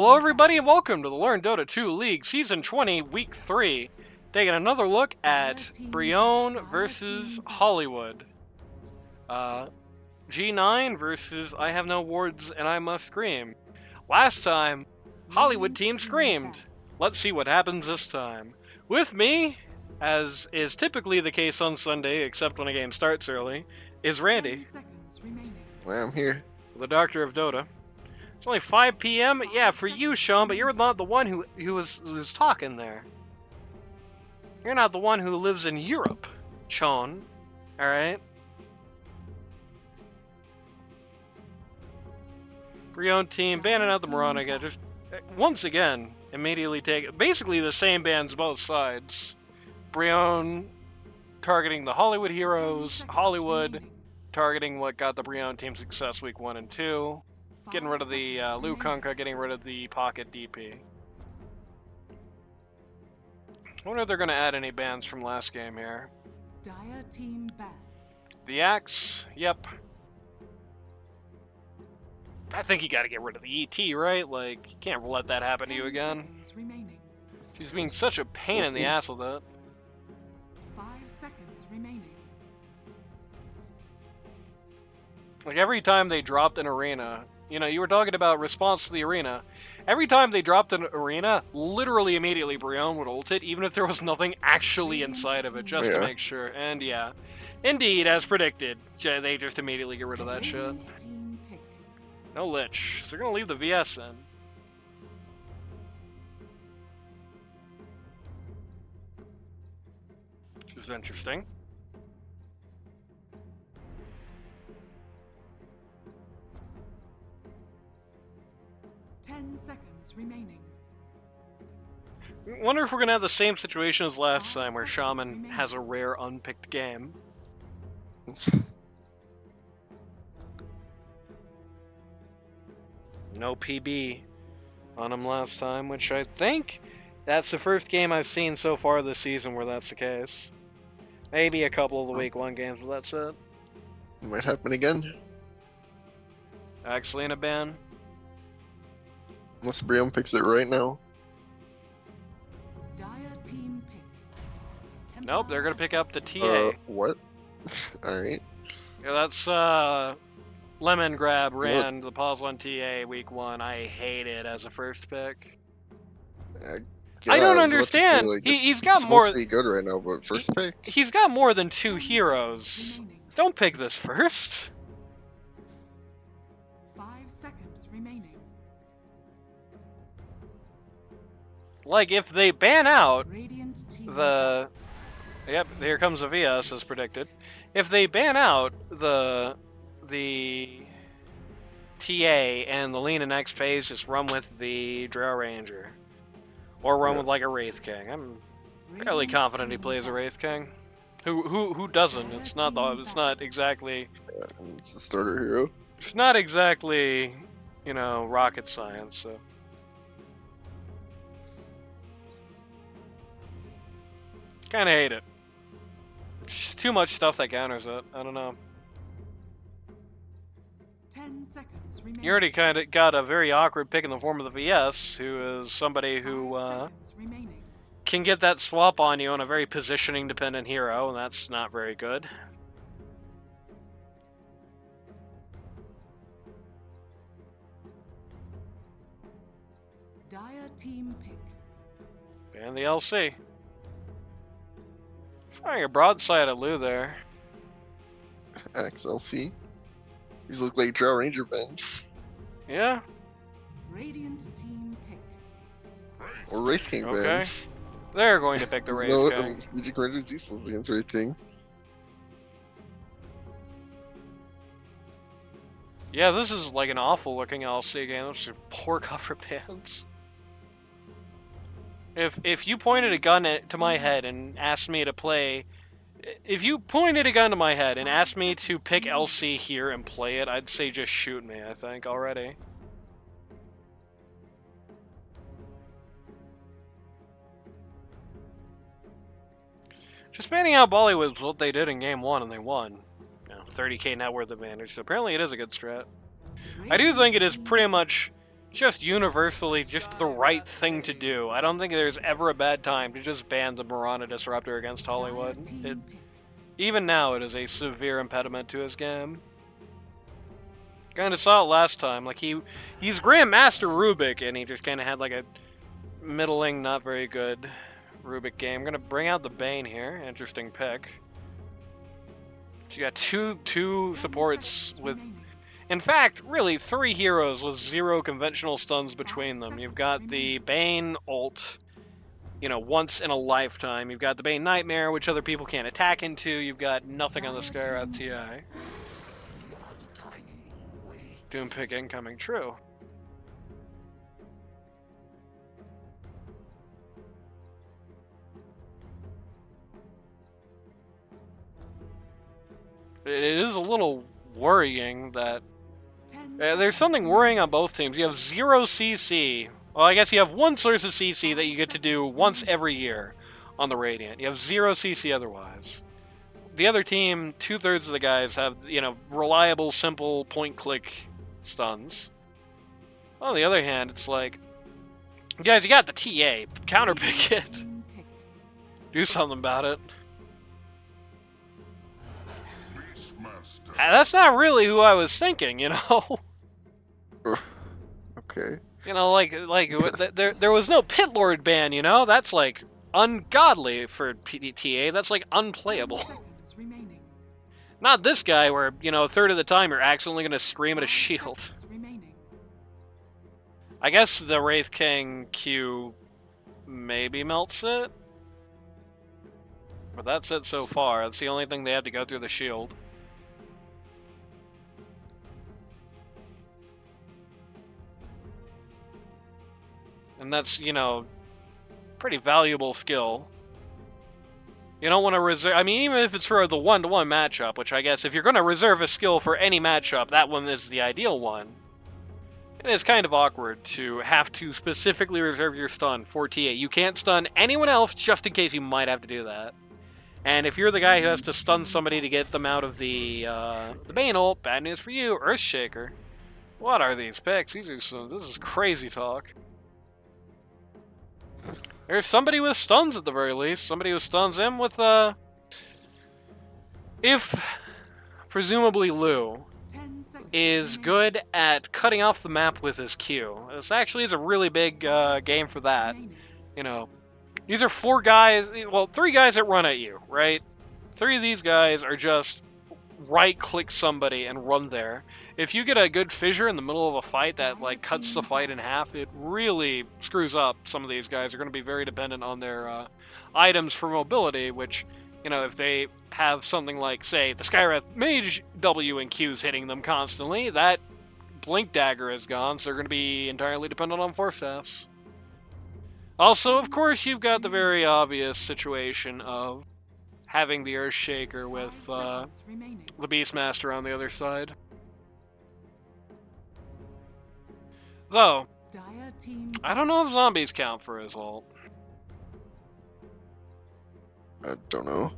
Hello everybody and welcome to the Learn Dota 2 League Season 20 Week 3. Taking another look at Brionne versus Hollywood. G9 versus I have no words and I must scream. Last time, Hollywood team screamed. Let's see what happens this time. With me, as is typically the case on Sunday, except when a game starts early, is Randy. Well, I'm here. The Doctor of Dota. It's only 5 p.m. Yeah, for you, Sean, but you're not the one who was talking there. You're not the one who lives in Europe, Sean. Alright? Brionne team, banning out the Moranica. Just, once again, immediately take... Basically the same bans both sides. Brionne targeting the Hollywood heroes. Hollywood targeting what got the Brionne team success week 1 and 2. Getting rid of the Lukunka, getting rid of the Pocket DP. I wonder if they're going to add any bans from last game here. Dire team ban. The Axe, yep. I think you got to get rid of the ET, right? Like, you can't let that happen to you again. She's being such a pain in the ass with it. 5 seconds remaining. Like, every time they dropped an arena... You know, you were talking about response to the arena. Every time they dropped an arena, literally immediately Brionne would ult it, even if there was nothing actually inside of it, just to make sure. And yeah, indeed, as predicted, they just immediately get rid of that shit. No Lich. So they're gonna leave the VS in. Which is interesting. Seconds remaining. I wonder if we're gonna have the same situation as last time, where Shaman has a rare unpicked game. No PB on him last time, which I think that's the first game I've seen so far this season where that's the case. Maybe a couple of the week 1 games, but that's it. Might happen again. Actually in a ban. Unless Brionne picks it right now. Dire team pick. Nope, they're gonna pick up the TA. What? Alright. Yeah, that's Lemon Grab ran the pause on TA week 1. I hate it as a first pick. I don't understand. Like, he's got more. It's good right now, but first pick. He's got more than 2 heroes. Don't pick this first. 5 seconds remaining. Like, if they ban out the... Yep, here comes a VS, as predicted. If they ban out the TA and the lean and next phase, just run with the Drow Ranger. Or run with, like, a Wraith King. I'm fairly confident he plays a Wraith King. Who doesn't? It's not exactly... Yeah, it's the starter hero. It's not exactly, you know, rocket science, so... Kinda hate it. Just too much stuff that counters it. I don't know. 10 seconds remaining. You already kinda got a very awkward pick in the form of the VS, who is somebody who can get that swap on you on a very positioning dependent hero, and that's not very good. Dire team pick. And the LC. Firing a broadside at Lou there. XLC. These look like Drow Ranger bench. Yeah. Radiant team pick. Or Wraith King bench. They're going to pick the Wraith King. Legion Commander's useless against Wraith King. Yeah, this is like an awful looking LC game. Those are poor cover bands. If you pointed a gun to my head and asked me to play... If you pointed a gun to my head and asked me to pick LC here and play it, I'd say just shoot me, I think, already. Just banning out Bollywood was what they did in game 1, and they won. You know, 30k net worth advantage, so apparently it is a good strat. I do think it is pretty much just universally just the right thing to do. I don't think there's ever a bad time to just ban the Mirana Disruptor against Hollywood. Dire team pick. Even now, it is a severe impediment to his game. Kind of saw it last time. Like, he's Grandmaster Rubik, and he just kind of had, like, a middling, not very good Rubik game. I'm going to bring out the Bane here. Interesting pick. So you got two 10 supports seconds with... remaining. In fact, really, 3 heroes with 0 conventional stuns between 5 them. You've seconds got the Bane ult, you know, once in a lifetime. You've got the Bane Nightmare, which other people can't attack into. You've got nothing on the Skywrath TI. Doom pick incoming, true. It is a little worrying that... 10 there's seconds something remaining. worrying on both teams. You have 0 CC. Well, I guess you have 1 source of CC that you get to do once every year on the Radiant. You have 0 CC otherwise. The other team, 2/3 of the guys have, you know, reliable, simple, point-click stuns. On the other hand, it's like, guys, you got the TA. Counterpick it. Team pick. Do something about it. That's not really who I was thinking, you know? Okay. You know, there was no Pit Lord ban, you know? That's, like, ungodly for TA. That's, like, 10 unplayable. seconds remaining. Not this guy where, you know, 1/3 of the time you're accidentally going to scream at a 5 shield. seconds remaining. I guess the Wraith King Q maybe melts it? But that's it so far. That's the only thing they had to go through the shield. And that's, you know, pretty valuable skill. You don't want to reserve... I mean, even if it's for the 1-to-1 matchup, which I guess if you're going to reserve a skill for any matchup, that one is the ideal one. It is kind of awkward to have to specifically reserve your stun for TA. You can't stun anyone else just in case you might have to do that. And if you're the guy who has to stun somebody to get them out of the Bane ult, bad news for you, Earthshaker. What are these picks? This is crazy talk. There's somebody with stuns at the very least. Somebody who stuns him with, if, presumably Lou, 10 seconds is remaining. good at cutting off the map with his Q. This actually is a really big 5 game for seconds that. remaining. You know, these are 4 guys, well, 3 guys that run at you, right? 3 of these guys are just right-click somebody and run there. If you get a good fissure in the middle of a fight that, like, cuts the fight in half, it really screws up some of these guys. They're going to be very dependent on their items for mobility, which, you know, if they have something like, say, the Skywrath Mage W and Qs hitting them constantly, that Blink Dagger is gone, so they're going to be entirely dependent on Force Staffs. Also, of course, you've got the very obvious situation of having the Earthshaker with 5 seconds remaining. the Beastmaster on the other side. Though, Dire team I don't know if zombies count for his ult. I don't know.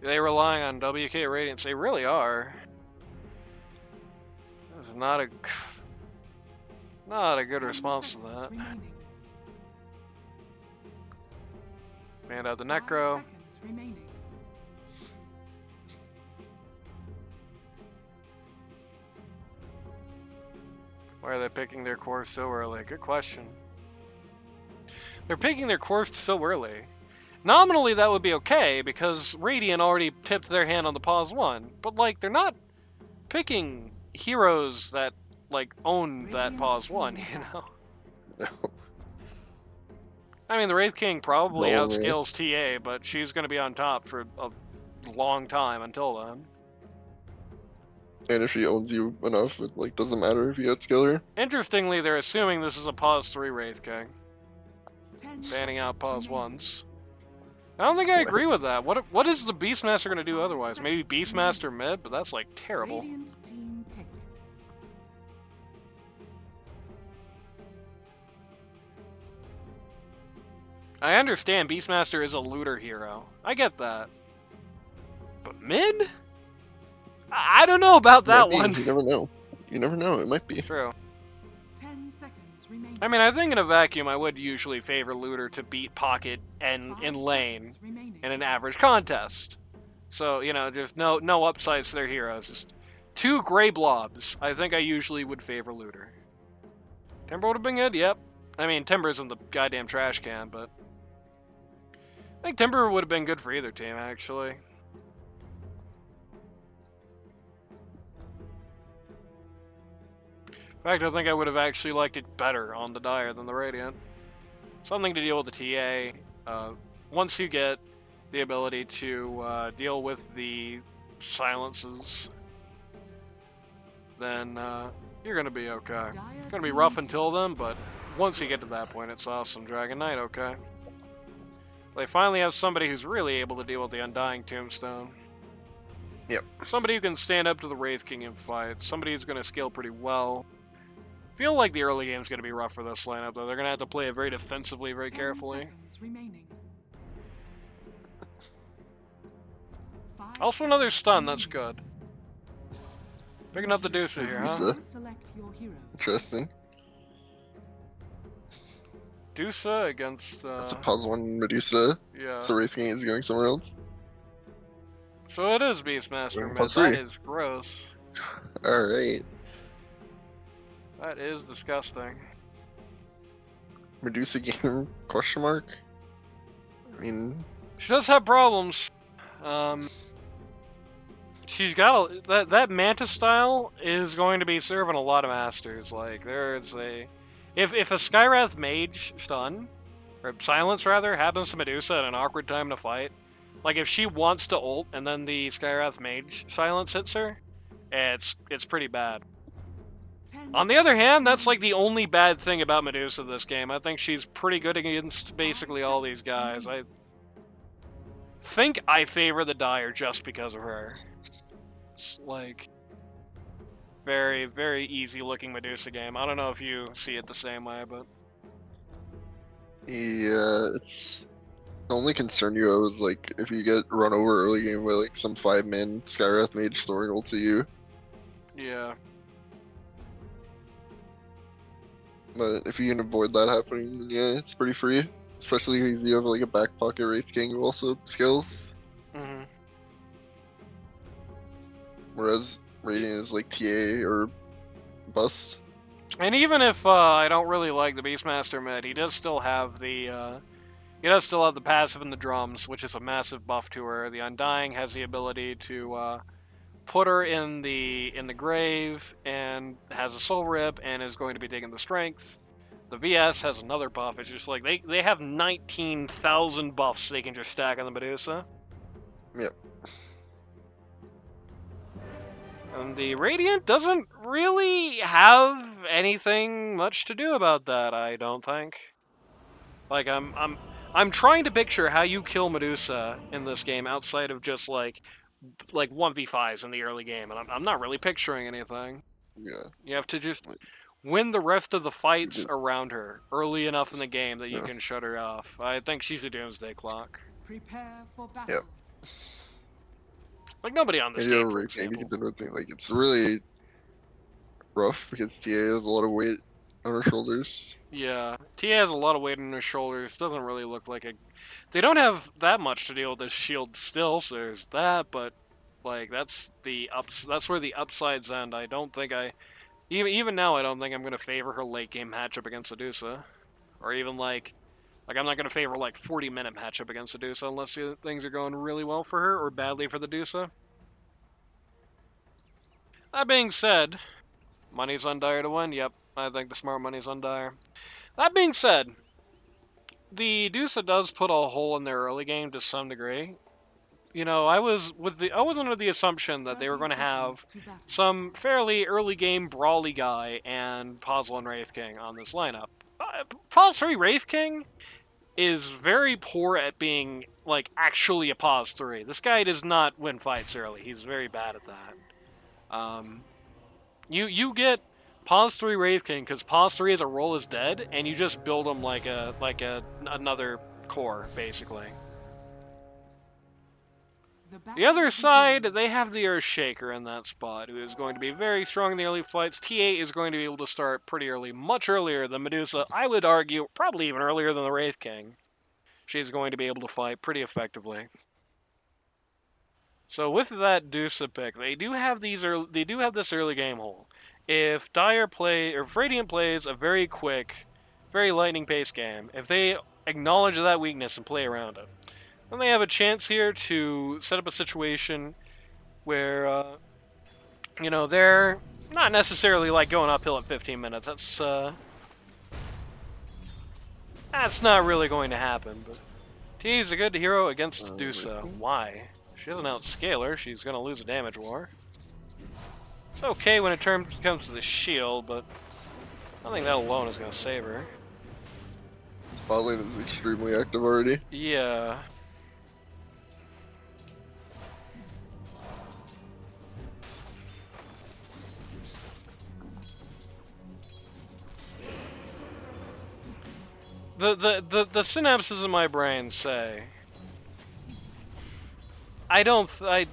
Are they relying on WK Radiance? They really are. This is not a good 10 response to seconds that. remaining. Band out the 5 Necro. seconds remaining. Why are they picking their course so early? Good question. They're picking their course so early. Nominally, that would be okay, because Radiant already tipped their hand on the pause 1. But, like, they're not picking heroes that, like, own that Radiant's pause 1, team you know? No. I mean, the Wraith King probably No, outscales TA, but she's going to be on top for a long time until then. And if she owns you enough, it like doesn't matter if you outscale her. Interestingly, they're assuming this is a pause 3 Wraith King, 10 banning out seconds pause remaining. 1s. I don't think I agree with that. What is the Beastmaster going to do otherwise? Maybe Beastmaster mid, but that's, like, terrible. Radiant team pick. I understand Beastmaster is a looter hero. I get that. But mid? I don't know about that Might be. one. You never know. You never know. It might be. It's true. 10 seconds remaining. I mean, I think in a vacuum, I would usually favor Looter to beat Pocket and 5 in lane seconds remaining. in an average contest. So, you know, there's no upsides to their heroes. Just 2 gray blobs. I think I usually would favor Looter. Timber would have been good, yep. I mean, Timber's in the goddamn trash can, but I think Timber would have been good for either team, actually. In fact, I think I would have actually liked it better on the Dire than the Radiant. Something to deal with the TA. Once you get the ability to deal with the silences, then you're going to be okay. It's going to be rough until then, but once you get to that point, it's awesome. Dragon Knight, okay. They finally have somebody who's really able to deal with the Undying Tombstone. Yep. Somebody who can stand up to the Wraith King in fight. Somebody who's going to scale pretty well. Feel like the early game's going to be rough for this lineup, though. They're going to have to play it very defensively, very 10 carefully. seconds remaining. 5 Also another seconds stun, that's remaining. good. Picking up the Deuce here, huh? Medusa. Select your heroes. Interesting. Deuce against, That's a pause one Medusa. yeah. So Wraith King is going somewhere else. So it is Beastmaster We're mid. plus That 3. is gross. Alright. That is disgusting. Medusa game? Question mark? I mean, She does have problems. She's got that Manta style is going to be serving a lot of masters. Like there's a, if a Skywrath Mage stun or silence rather happens to Medusa at an awkward time to fight, like if she wants to ult and then the Skywrath Mage silence hits her, it's pretty bad. 10 On the other hand, that's seconds like the only bad thing about Medusa this game. I think she's pretty good against basically all these guys. I think I favor the Dire just because of her. It's like very, very easy looking Medusa game. I don't know if you see it the same way, but yeah, it's the only concern you have is like if you get run over early game by like some 5-man Skywrath Mage throwing ult to you. yeah. But if you can avoid that happening, then yeah, it's pretty free. Especially because you have like a back pocket Wraith King who also scales. hmm Whereas Radiant is like TA or bust. And even if I don't really like the Beastmaster mid, he does still have the passive in the drums, which is a massive buff to her. The Undying has the ability to put her in the grave and has a soul rip and is going to be taking the strength. The VS has another buff. It's just like they have 19,000 buffs they can just stack on the Medusa. Yep. And the Radiant doesn't really have anything much to do about that, I don't think. Like I'm trying to picture how you kill Medusa in this game outside of just like 1v5s in the early game, and I'm not really picturing anything. Yeah. You have to just Like- win the rest of the fights did- around her early enough in the game that you Yeah. can shut her off. I think she's a doomsday clock. Prepare for battle. Like nobody on this And you team, have for Wraith King to example. contend with thing. Like it's really rough because TA has a lot of weight on her shoulders. Yeah, TA has a lot of weight on her shoulders. Doesn't really look like a. They don't have that much to deal with this shield still, so there's that. But like that's the ups. That's where the upsides end. I don't think I. Even now, I don't think I'm gonna favor her late game matchup against Sedusa, or even like I'm not gonna favor like 40-minute matchup against Sedusa unless things are going really well for her or badly for the Dusa. That being said, money's on Dire to win. Yep, I think the smart money's on Dire. That being said, the Dusa does put a hole in their early game to some degree. You know, I was under the assumption that they were going to have some fairly early game brawly guy and Puzzle and Wraith King on this lineup. Pause 3 Wraith King is very poor at being like actually a Pause 3. This guy does not win fights early. He's very bad at that. You get Pause 3 Wraith King because Pause 3 as a role is dead, and you just build him like another core basically. The other side, they have the Earthshaker in that spot, who is going to be very strong in the early fights. TA is going to be able to start pretty early, much earlier than Medusa. I would argue, probably even earlier than the Wraith King. She's going to be able to fight pretty effectively. So with that Dusa pick, they do have this early game hole. If Radiant plays a very quick, very lightning-paced game, if they acknowledge that weakness and play around it, then they have a chance here to set up a situation where, they're not necessarily like going uphill at 15 minutes. That's not really going to happen. But T's a good hero against Dusa. Why? She doesn't outscale her. She's going to lose a damage war. It's okay when it comes to the shield, but I don't think that alone is going to save her. Spot lane is extremely active already. Yeah. The synapses in my brain say I don't think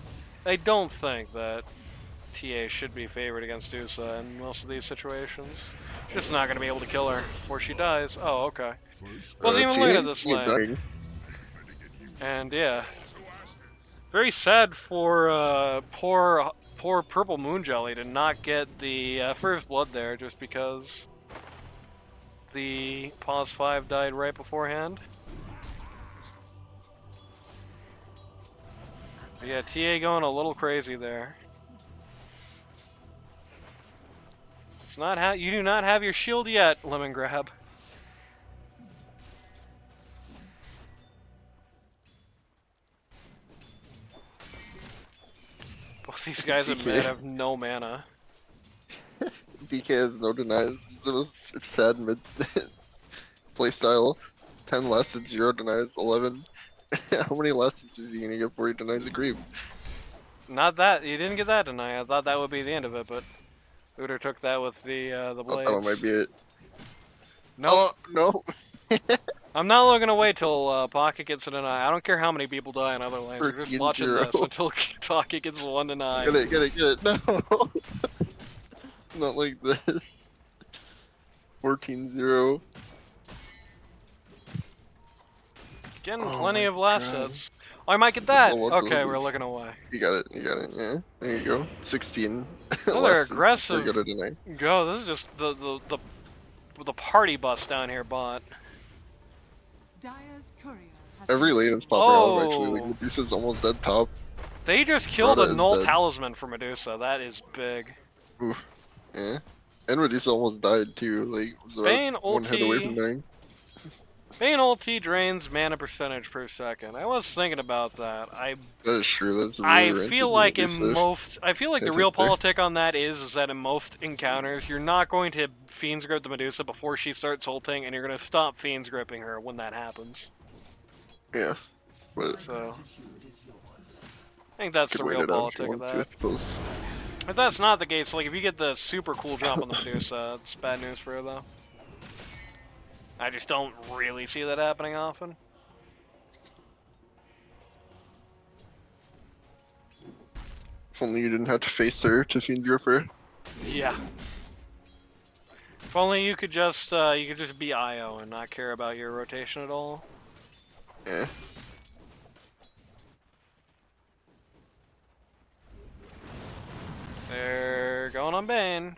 that TA should be favored against Dusa in most of these situations. She's just not going to be able to kill her before she dies. Oh, okay. Wasn't even looking at this lane. And yeah. Very sad for poor Purple Moon Jelly to not get the first blood there just because the Pause 5 died right beforehand. But yeah, TA going a little crazy there. It's not you do not have your shield yet, Lemon Grab. Both these guys at mid have no mana. BK has no denies. It's the most fad mid playstyle. 10 lasted, 0 denies, 11. How many lasts is he gonna get before he denies a creep? Not that. You didn't get that deny. I thought that would be the end of it, but Uter took that with the blades. That might be it. Nope. Oh, no. I'm not looking to wait till Pocket gets a deny. I don't care how many people die in other lanes. We're just watching this until Pocket gets 1 deny. Get it. No. Not like this. 14-0. Getting plenty of last hits. Oh, I might get that. Okay, we're looking away. You got it. Yeah. There you go. 16. Oh, they're aggressive. Got a deny. Go. This is just the party bus down here, bot. Dire's courier has Every lane is popping off actually. Like Medusa's almost dead top. They just killed a null dead. talisman for Medusa. That is big. Oof. Yeah. And Medusa almost died too. Like was Bane about 1 hit away from dying. Bane ulti drains mana percentage per second. I was thinking about that. That is true. That's really I feel like the real politic on that is that in most encounters, you're not going to Fiend's Grip the Medusa before she starts ulting, and you're going to stop Fiend's Gripping her when that happens. Yeah. But So, I think that's the real politic of that. Suppose. If that's not the case, like if you get the super cool jump on the Medusa, it's bad news for her though. I just don't really see that happening often. If only you didn't have to face her to Fiend's Grip her. Yeah. If only you could just be IO and not care about your rotation at all. Yeah. They're going on Bane.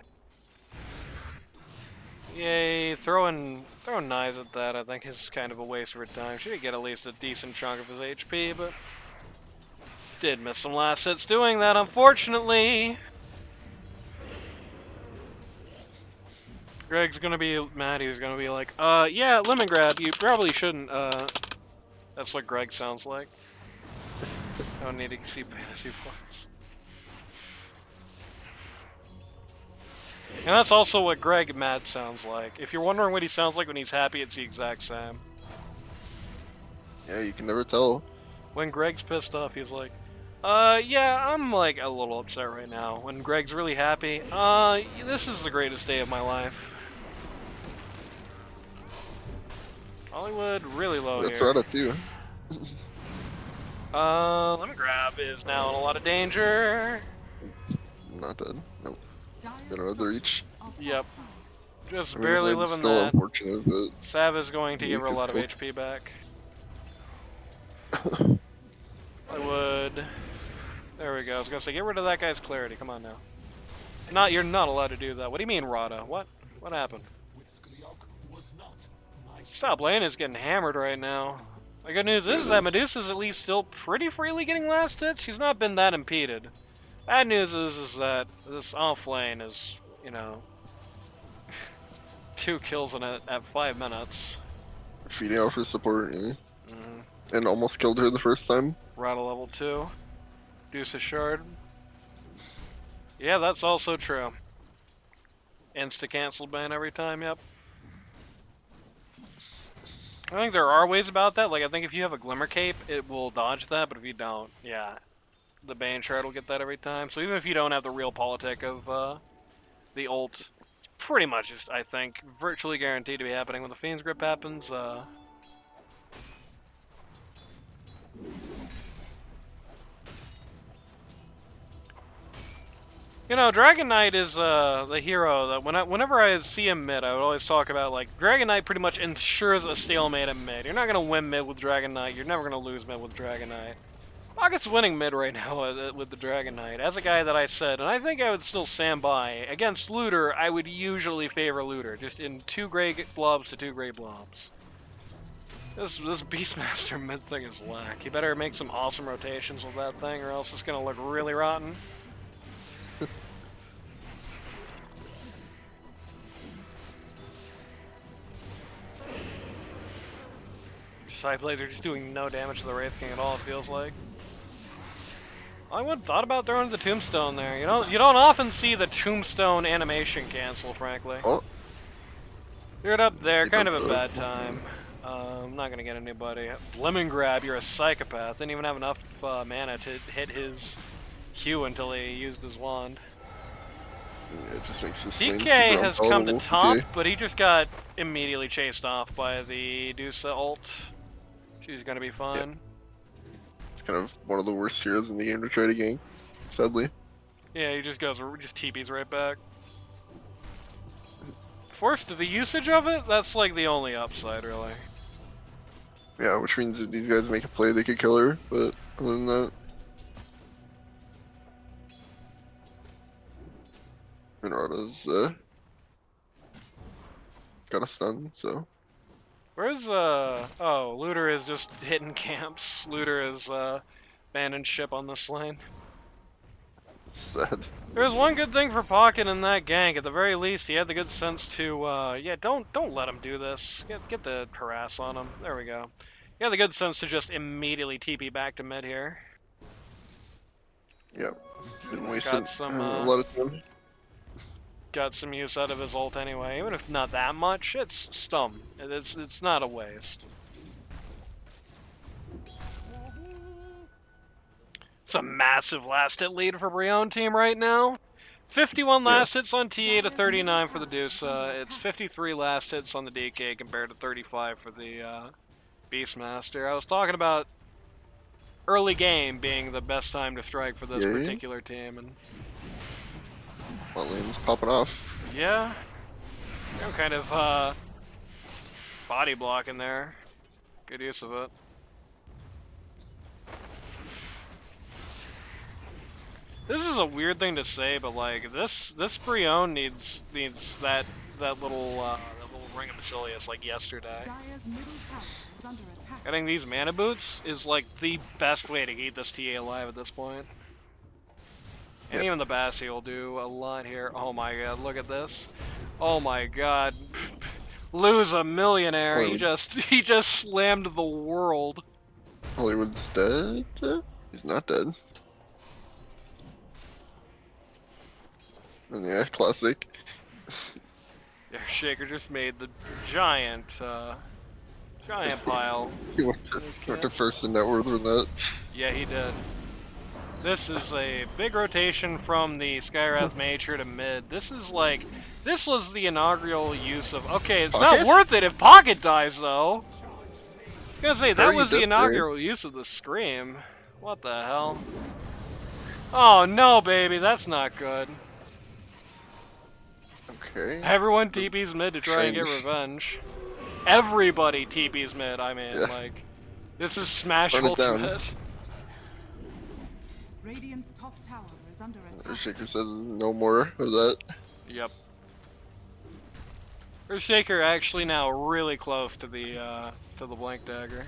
Yay, throwing knives at that I think is kind of a waste of her time. She did get at least a decent chunk of his HP, but did miss some last hits doing that, unfortunately. Greg's gonna be mad. He's gonna be like, yeah, Lemon Grab, you probably shouldn't, That's what Greg sounds like. I don't need to see fantasy points. And that's also what Greg mad sounds like. If you're wondering what he sounds like when he's happy, it's the exact same. Yeah, you can never tell. When Greg's pissed off, he's like, yeah, I'm like a little upset right now. When Greg's really happy, this is the greatest day of my life. Hollywood really low That's here. Rada too. Lemon Grab is now in a lot of danger. Not dead. Nope. Dire's Got another reach. structures are Yep. fortified. Just I mean, barely it's living still that. unfortunate, but Sav is going to You give her a could lot of go- HP back. I would. There we go. I was gonna say, get rid of that guy's clarity. Come on now. You're not allowed to do that. What do you mean, Rada? What? What happened? Stop Lane is getting hammered right now. The good news is that Medusa's at least still pretty freely getting last hits. She's not been that impeded. Bad news is that this off lane is, you know, 2 kills in it at 5 minutes. feeding off her support, yeah. Mm-hmm. And almost killed her the first time. Rada level 2. Deuce Shard. Yeah, that's also true. Insta cancel ban every time, yep. I think there are ways about that. Like, I think if you have a Glimmer Cape, it will dodge that, but if you don't, yeah. The Bane Shard will get that every time. So even if you don't have the real politic of the ult, it's pretty much just, I think, virtually guaranteed to be happening when the Fiend's Grip happens. You know, Dragon Knight is the hero that whenever I see him mid, I would always talk about, like, Dragon Knight pretty much ensures a stalemate at mid. You're not going to win mid with Dragon Knight. You're never going to lose mid with Dragon Knight. Pocket's winning mid right now with the Dragon Knight. As a guy that I said, and I think I would still stand by, against Looter, I would usually favor Looter. Just in 2 gray blobs to 2 gray blobs. This Beastmaster mid thing is whack. You better make some awesome rotations with that thing, or else it's going to look really rotten. Side plays are just doing no damage to the Wraith King at all, it feels like. I would have thought about throwing the Tombstone there. You don't often see the Tombstone animation cancel, frankly. Oh, You're up there, It kind does of a though. bad time. I'm not gonna get anybody. Lemon Grab, you're a psychopath. Didn't even have enough mana to hit his Q until he used his wand. yeah, it just makes this lane DK super has come to unfollowable top, today. but he just got immediately chased off by the Dusa ult. She's gonna be fine. It's kind of one of the worst heroes in the game to try to gank, sadly. Yeah, he just TPs right back. Forced to the usage of it, that's like the only upside, really. Yeah, which means if these guys make a play, they could kill her, but other than that... Minarda's, got a stun, so... Where's, oh, Looter is just hitting camps. Looter is, abandoned ship on this lane. Sad. There's one good thing for Pocket in that gank. At the very least, he had the good sense to, yeah, don't let him do this. Get the harass on him. There we go. He had the good sense to just immediately TP back to mid here. Yep. Didn't waste Got some, a lot of time. Got some use out of his ult anyway. Even if not that much, it's stum. It's not a waste. It's a massive last hit lead for Brionne team right now. 51 last hits on TA to 39 for the Dusa. It's 53 last hits on the DK compared to 35 for the Beastmaster. I was talking about early game being the best time to strike for this Yeah. particular team, and Bot lane's popping off. yeah, kind of body block in there. Good use of it. This is a weird thing to say, but like this Brionne needs that little ring of Basilius like yesterday. Dire's middle tower is under attack. Getting these mana boots is like the best way to keep this TA alive at this point. And Yep. even the Bassi will do a lot here. Oh my god, look at this. Oh my god. Lose a millionaire. He just slammed the world. Hollywood's dead? He's not dead. And yeah, classic. Yeah, Shaker just made the giant pile. He went to first in net worth with that. Yeah, he did. This is a big rotation from the Skywrath Major to mid. This was the inaugural use of... Okay, it's not Pocket? worth it if Pocket dies, though. I was gonna say, that Very was the different. inaugural use of the Scream. What the hell? Oh no, baby, that's not good. Okay. Everyone TP's mid to try and get revenge. Everybody TP's mid, I mean, Yeah. like... This is Smash Burn it down. Ultimate. Radiant's top tower is under attack. Shaker says no more of that. Yep. Shaker actually now really close to the Blank Dagger.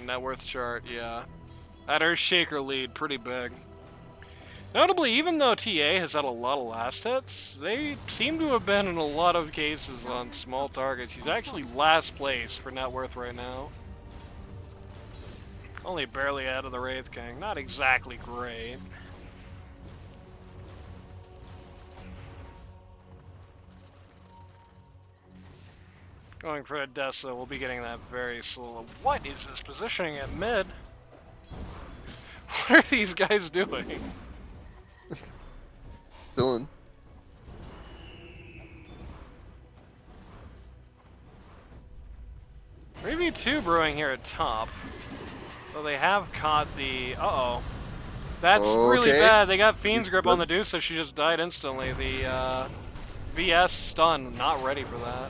Net worth chart, yeah. That Shaker lead, pretty big. Notably, even though TA has had a lot of last hits, they seem to have been in a lot of cases on small targets. He's actually last place for net worth right now. Only barely out of the Wraith King. Not exactly great. Going for Odessa, we'll be getting that very slow. What is this positioning at mid? What are these guys doing? Dylan. Maybe 2 brewing here at top. So they have caught the... Uh-oh. That's really Okay. bad. They got Fiend's Grip on the Deuce, so she just died instantly. The VS stun, not ready for that.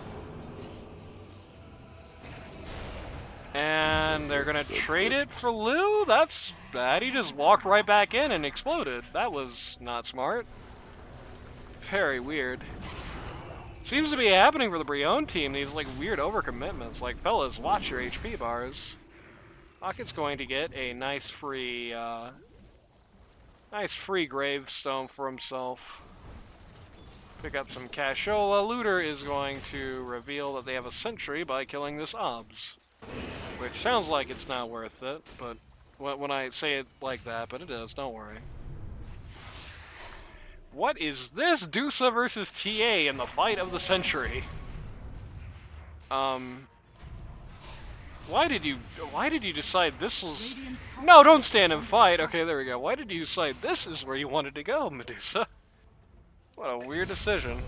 And they're gonna trade it for Lou? That's bad. He just walked right back in and exploded. That was not smart. Very weird. Seems to be happening for the Brionne team, these like weird overcommitments. Like, fellas, watch your HP bars. Rocket's going to get a nice free gravestone for himself. Pick up some cashola. Looter is going to reveal that they have a sentry by killing this obs. Which sounds like it's not worth it, but when I say it like that, but it is, don't worry. What is this? Dusa versus TA in the fight of the century. Why did you decide this was... No, don't stand and fight. Okay, there we go. Why did you decide this is where you wanted to go, Medusa? What a weird decision.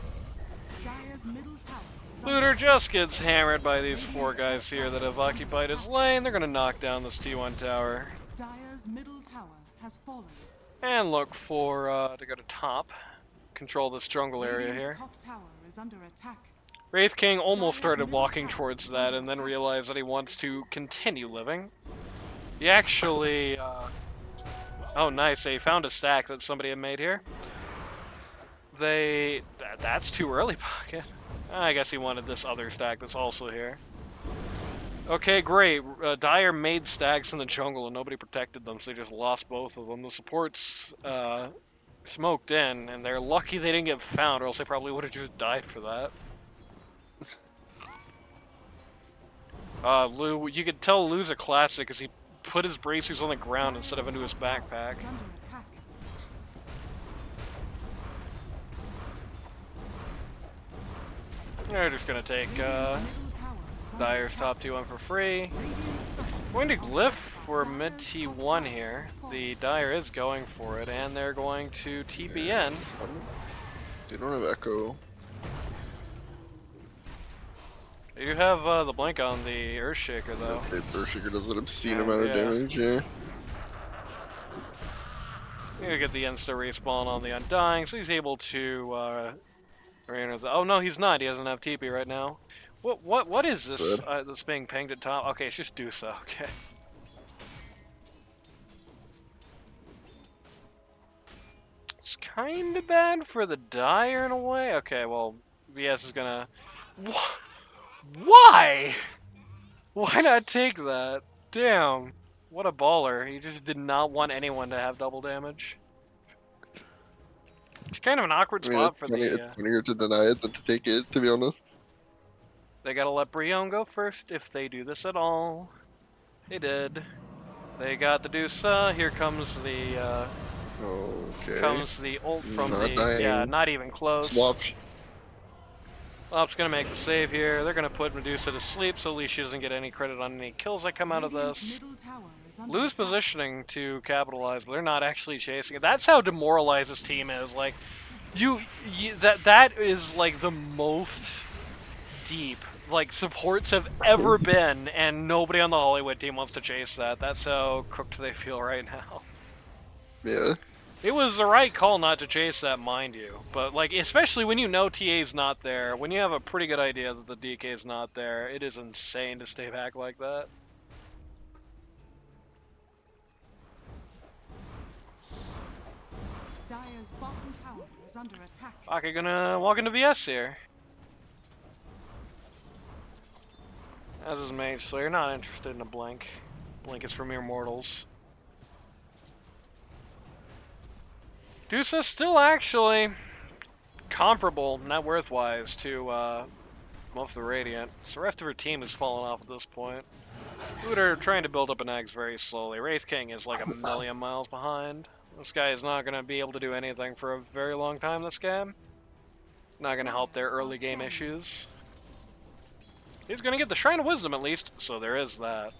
Dire's middle tower is Looter just gets hammered by these 4 guys here that have occupied his lane. They're gonna knock down this T1 tower. Dire's middle tower has fallen. And look for, to go to top. Control this jungle area Radiant's here. top tower is under attack. Wraith King almost started walking towards that and then realized that he wants to continue living. He actually, oh nice, they found a stack that somebody had made here. That's too early, Pocket. I guess he wanted this other stack that's also here. Okay, great. Dire made stacks in the jungle and nobody protected them, so they just lost both of them. The supports smoked in, and they're lucky they didn't get found, or else they probably would have just died for that. Lou, you could tell Lou's a classic because he put his braces on the ground instead of into his backpack. Is under attack. They're just gonna take Middle tower is under Dire's attack. top 2 for free. Radiant's structures Going to are Glyph for falling. mid Dire's T1 top here. tower has fallen. The Dire is going for it, and they're going to TP in. They don't have Echo. You have the blink on the Earthshaker though. The Earthshaker does an obscene Yeah, amount of yeah. damage, yeah. You get the insta respawn on the Undying, so he's able to oh no, he's not. He doesn't have TP right now. What is this that's being pinged at top? Okay, it's just Dusa. Okay. It's kind of bad for the Dire in a way. Okay, well, VS is gonna. Why? Why not take that? Damn. What a baller. He just did not want anyone to have double damage. It's kind of an awkward I mean, spot it's for funny, the... it's funnier to deny it than to take it, to be honest. They gotta let Brionne go first if they do this at all. They did. They got the Dusa. Here comes the Okay. ult from Not the... dying. Yeah, not even close. Swap. Lop's gonna make the save here. They're gonna put Medusa to sleep so at least she doesn't get any credit on any kills that come out of Radiant's this. middle tower is under Lose attack. positioning to capitalize, but they're not actually chasing it. That's how demoralized this team is. Like, that is like the most deep like supports have ever been, and nobody on the Hollywood team wants to chase that. That's how cooked they feel right now. Yeah. It was the right call not to chase that, mind you. But, like, especially when you know TA's not there, when you have a pretty good idea that the DK's not there, it is insane to stay back like that. Dire's bottom tower is under attack. Fuck, gonna walk into VS here. As is Mage Slayer, not interested in a Blink. Blink is for mere mortals. Deuce's still actually comparable net worth wise to most of the Radiant. So the rest of her team has fallen off at this point. Looter trying to build up an eggs very slowly. Wraith King is like a million miles behind. This guy is not going to be able to do anything for a very long time this game. Not going to help their early game issues. He's going to get the Shrine of Wisdom at least, so there is that.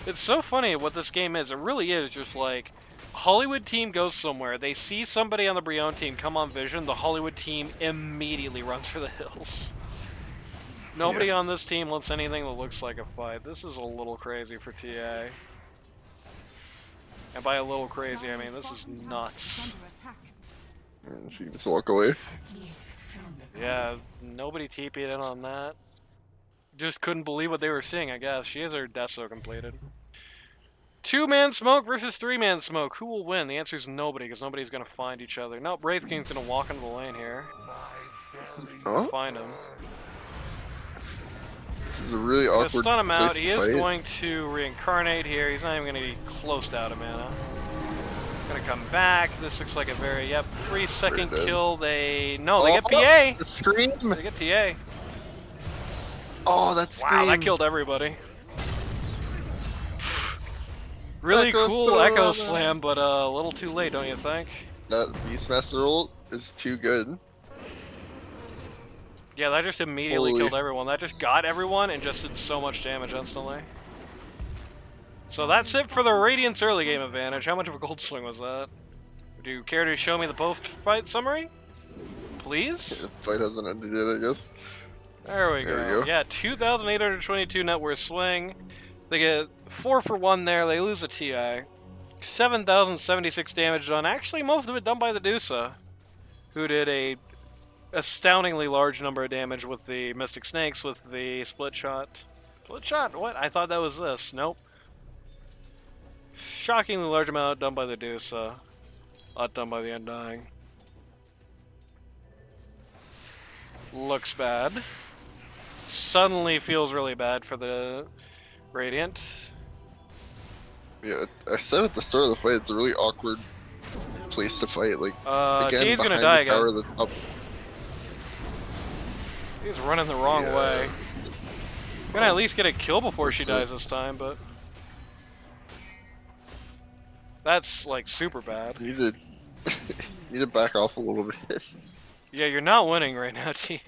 It's so funny what this game is. It really is just like, Hollywood team goes somewhere, they see somebody on the Brionne team come on vision, the Hollywood team immediately runs for the hills. Nobody on this team lets anything that looks like a fight. This is a little crazy for TA. And by a little crazy, I mean this is nuts. And she can just walk away. Yeah, nobody TP'd in on that. Just couldn't believe what they were seeing, I guess. She has her Deso completed. 2-man smoke versus 3-man smoke. Who will win? The answer is nobody, because nobody's going to find each other. Nope, Wraith King's going to walk into the lane here. Oh? Find him. This is a really awkward Stun him out. place He to is fight. going to reincarnate here. He's not even going to be close to out of mana. Gonna come back. This looks like a very, 3-second Pretty dead. kill. They get Oh, PA. the scream! They get TA. Oh, that scream! Wow, that killed everybody. Really Echo cool Slam. Echo Slam, but a little too late, don't you think? That Beastmaster ult is too good. Yeah, that just immediately Holy. killed everyone. That just got everyone and just did so much damage instantly. So that's it for the Radiant's early game advantage. How much of a gold swing was that? Do you care to show me the post-fight summary? Please? The fight hasn't ended yet, I guess. There we There go. we go. Yeah, 2,822 net worth swing. They get 4 for 1 there. They lose a TI. 7,076 damage done. Actually, most of it done by the Dusa, who did a astoundingly large number of damage with the Mystic Snakes with the split shot. Split shot? What? I thought that was this. Nope. Shockingly large amount done by the Dusa. A lot done by the Undying. Looks bad. Suddenly feels really bad for the Radiant. Yeah, I said at the start of the fight, it's a really awkward place to fight. Like, again, T's gonna behind die, the tower, guys. the top. He's running the wrong Yeah. way. Gonna at least get a kill before she dies this time, but that's like super bad. You need to, need to back off a little bit. Yeah, you're not winning right now, TA.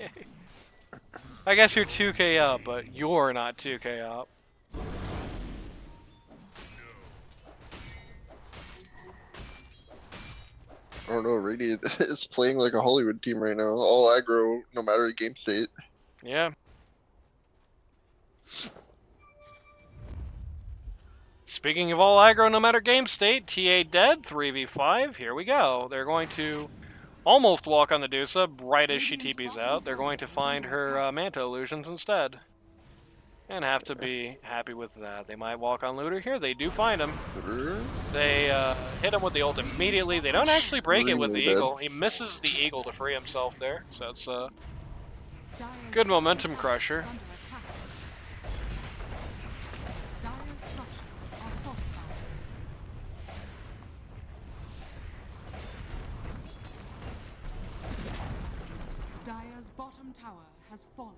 I guess you're 2k up, but you're not 2k up. I don't know, Radiant is playing like a Hollywood team right now. All aggro, no matter the game state. Yeah. Speaking of all aggro, no matter game state, TA dead, 3v5, here we go. They're going to almost walk on the Dusa right as she TP's out. They're going to find her Manta illusions instead. And have to be happy with that. They might walk on Looter here. They do find him. They hit him with the ult immediately. They don't actually break it with the Really dead. Eagle. He misses the Eagle to free himself there. So it's a Dire's good bottom momentum tower crusher. is under attack. Dire's structures are fortified. Dire's bottom tower has fallen.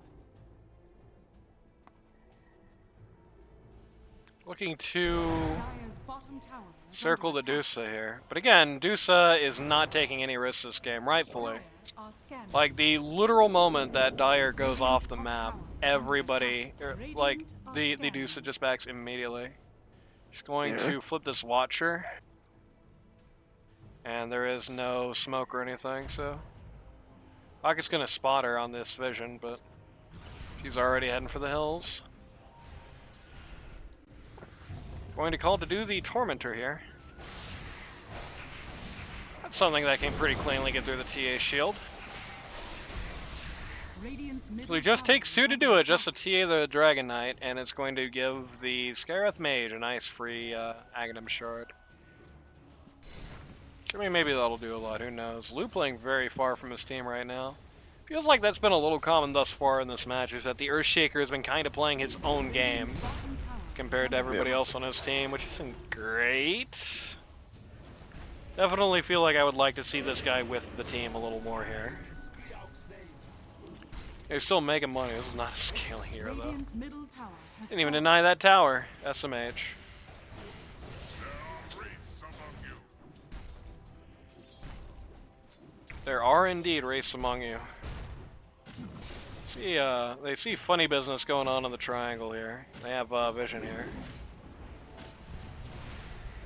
Looking to Dire's bottom tower is circle the under attack. Dusa here. But again, Dusa is not taking any risks this game, rightfully. Dire are scanning. Like, the literal moment that Dire goes off the map, everybody, like, the Dusa just backs immediately. She's going Yeah. to flip this Watcher. And there is no smoke or anything, so... Pocket's gonna spot her on this vision, but she's already heading for the hills. Going to call to do the Tormentor here. That's something that can pretty cleanly get through the TA shield. Radiant's middle So it just tower takes is 2 to under do it, attack. just to TA the Dragon Knight, and it's going to give the Scareth Mage a nice free Aghanim Shard. I mean, maybe that'll do a lot, who knows. Lu playing very far from his team right now. Feels like that's been a little common thus far in this match, is that the Earthshaker has been kind of playing his own game Radiant's bottom tower compared to is under everybody Yeah. else on his team, which isn't great. Definitely feel like I would like to see this guy with the team a little more here. He's still making money. This is not a scaling hero, though. Radiant's middle tower has Didn't even fallen. deny that tower. SMH. There are indeed wraiths among you. See, they see funny business going on in the triangle here. They have vision here.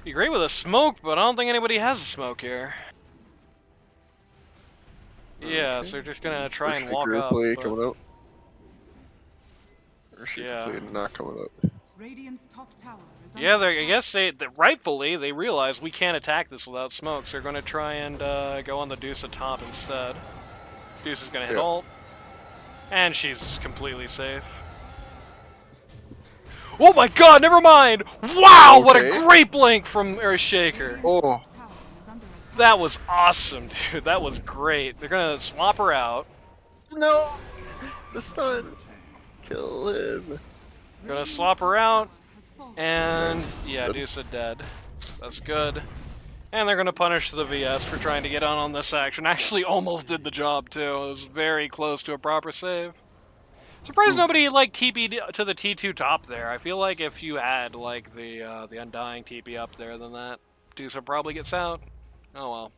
Be great with a smoke, but I don't think anybody has a smoke here. Yeah, Okay. so they're just gonna try and Earthshaker walk up. play but- coming up. Earthshaker Yeah. play not coming up. Radiant's top tower is Yeah, under I attack. guess rightfully they realize we can't attack this without smoke, so they're going to try and go on the Deuce at top instead. Deuce is going to hit Yeah. ult, and she's completely safe. Oh my god, never mind! Wow, what a Okay. great blink from Earthshaker! Oh. Tower is under attack. That was awesome, dude. That was great. They're going to swap her out. No! The stun! Kill him. Gonna Radiant's swap her top out, tower has fallen. and yeah, Good. Deuce is dead. That's good. And they're gonna punish the VS for trying to get on this action. Actually, almost did the job too. It was very close to a proper save. Surprised nobody like TP'd to the T2 top there. I feel like if you had like the Undying TP up there, then that Deuce would probably gets out. Oh well.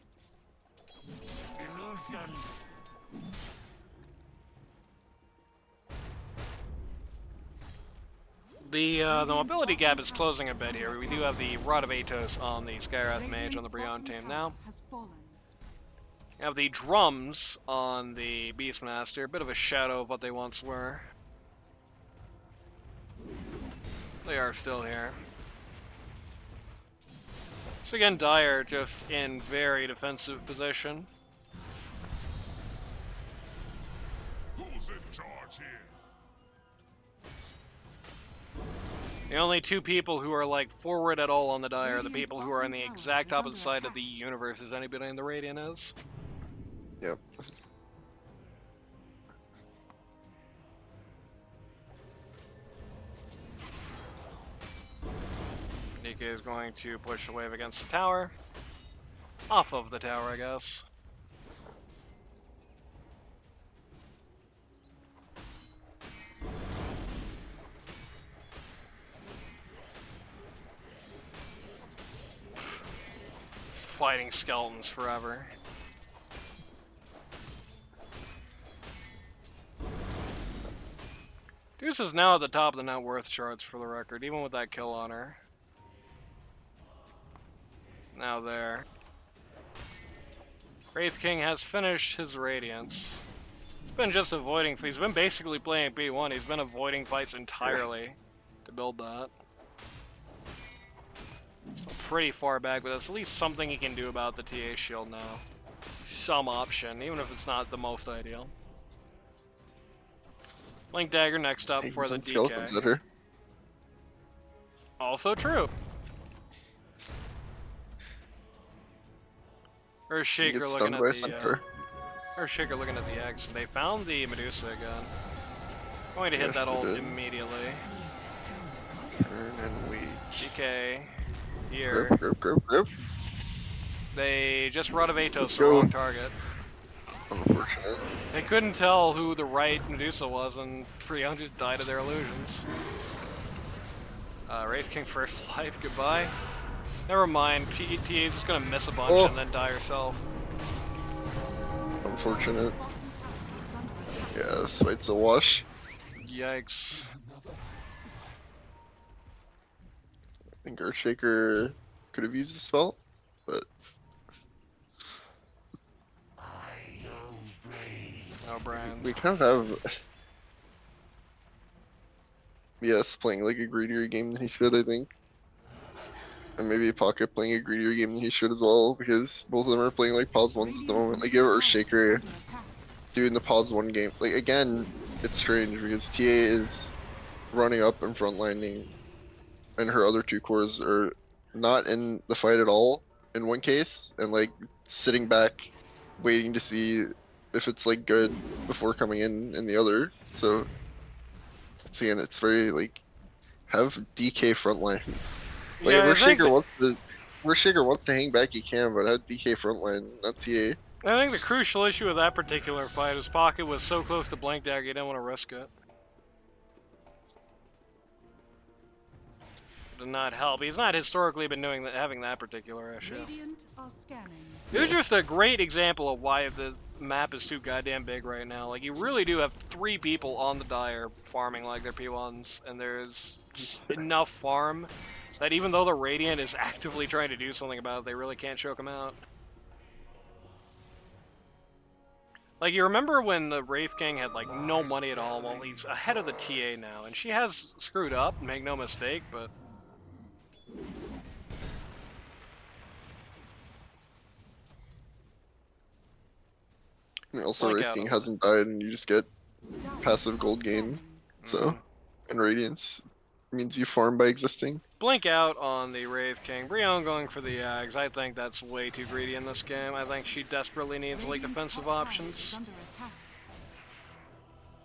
The mobility gap is closing a bit here. We do have the Rod of Atos on the Skyrath Mage on the Brionne Radiant's team bottom now. tower has fallen. We have the drums on the Beastmaster, a bit of a shadow of what they once were. They are still here. So again, Dire just in very defensive position. Who's in charge here? The only two people who are like forward at all on the Dire are the Radiant's people who are on the bottom tower exact is opposite under side of attack. the universe as anybody in the Radiant is. Yep. Nika is going to push the wave against the tower. Off of the tower, I guess. Fighting skeletons forever. Deuce is now at the top of the net worth charts for the record, even with that kill on her. Now there. Wraith King has finished his Radiance. He's been just avoiding, he's been basically playing B1, he's been avoiding fights entirely to build that. So pretty far back, but that's at least something he can do about the TA shield now. Some option, even if it's not the most ideal. Link Dagger next up for the Some skeletons at DK. her. Also true. He Earthshaker gets looking stunned at by a the centaur. Earthshaker looking at the X. They found the Medusa again. Going to hit Yes, that they ult did. immediately. Turn and weak. DK here. Grip, grip, grip, grip. They just Rod of Atos the Go. wrong target. Unfortunate. They couldn't tell who the right Medusa was, and Brionne just died of their illusions. Wraith King first life, goodbye. Never mind, TA's just gonna miss a bunch Oh. and then die herself. Unfortunate. Bottom tower is under attack. Yeah, this fight's a wash. Yikes. I think Earthshaker could have used the spell, but brands. We kind of have yes playing like a greedier game than he should, I think. And maybe Pocket playing a greedier game than he should as well, because both of them are playing like pause ones at the moment. Like you have Shaker doing the pause one game. Like again, it's strange because TA is running up and frontlining, and her other two cores are not in the fight at all in one case, and like sitting back, waiting to see if it's like good before coming in the other. So it's again, it's very like have DK frontline. Like Yeah, where I think Shaker wants to, where Shaker wants to hang back, he can, but have DK frontline, not TA. I think the crucial issue with that particular fight is Pocket was so close to Blank Dagger, he didn't want to risk it. Did not help. He's not historically been doing that, having that particular issue. Radiant are scanning. It was just a great example of why the map is too goddamn big right now. Like, you really do have 3 people on the Dire farming like they're P1s, and there's just enough farm that even though the Radiant is actively trying to do something about it, they really can't choke him out. Like, you remember when the Wraith King had, like, no money at all? Well, he's ahead of the TA now, and she has screwed up, make no mistake, but... And also Blink Wraith out King on hasn't died, and you just get Dire passive are gold gain. scanning. So, and Radiance means you farm by existing. Blink out on the Wraith King. Brionne going for the Ags. I think that's way too greedy in this game. I think she desperately needs, like, Radiant's defensive top tower options. is under attack.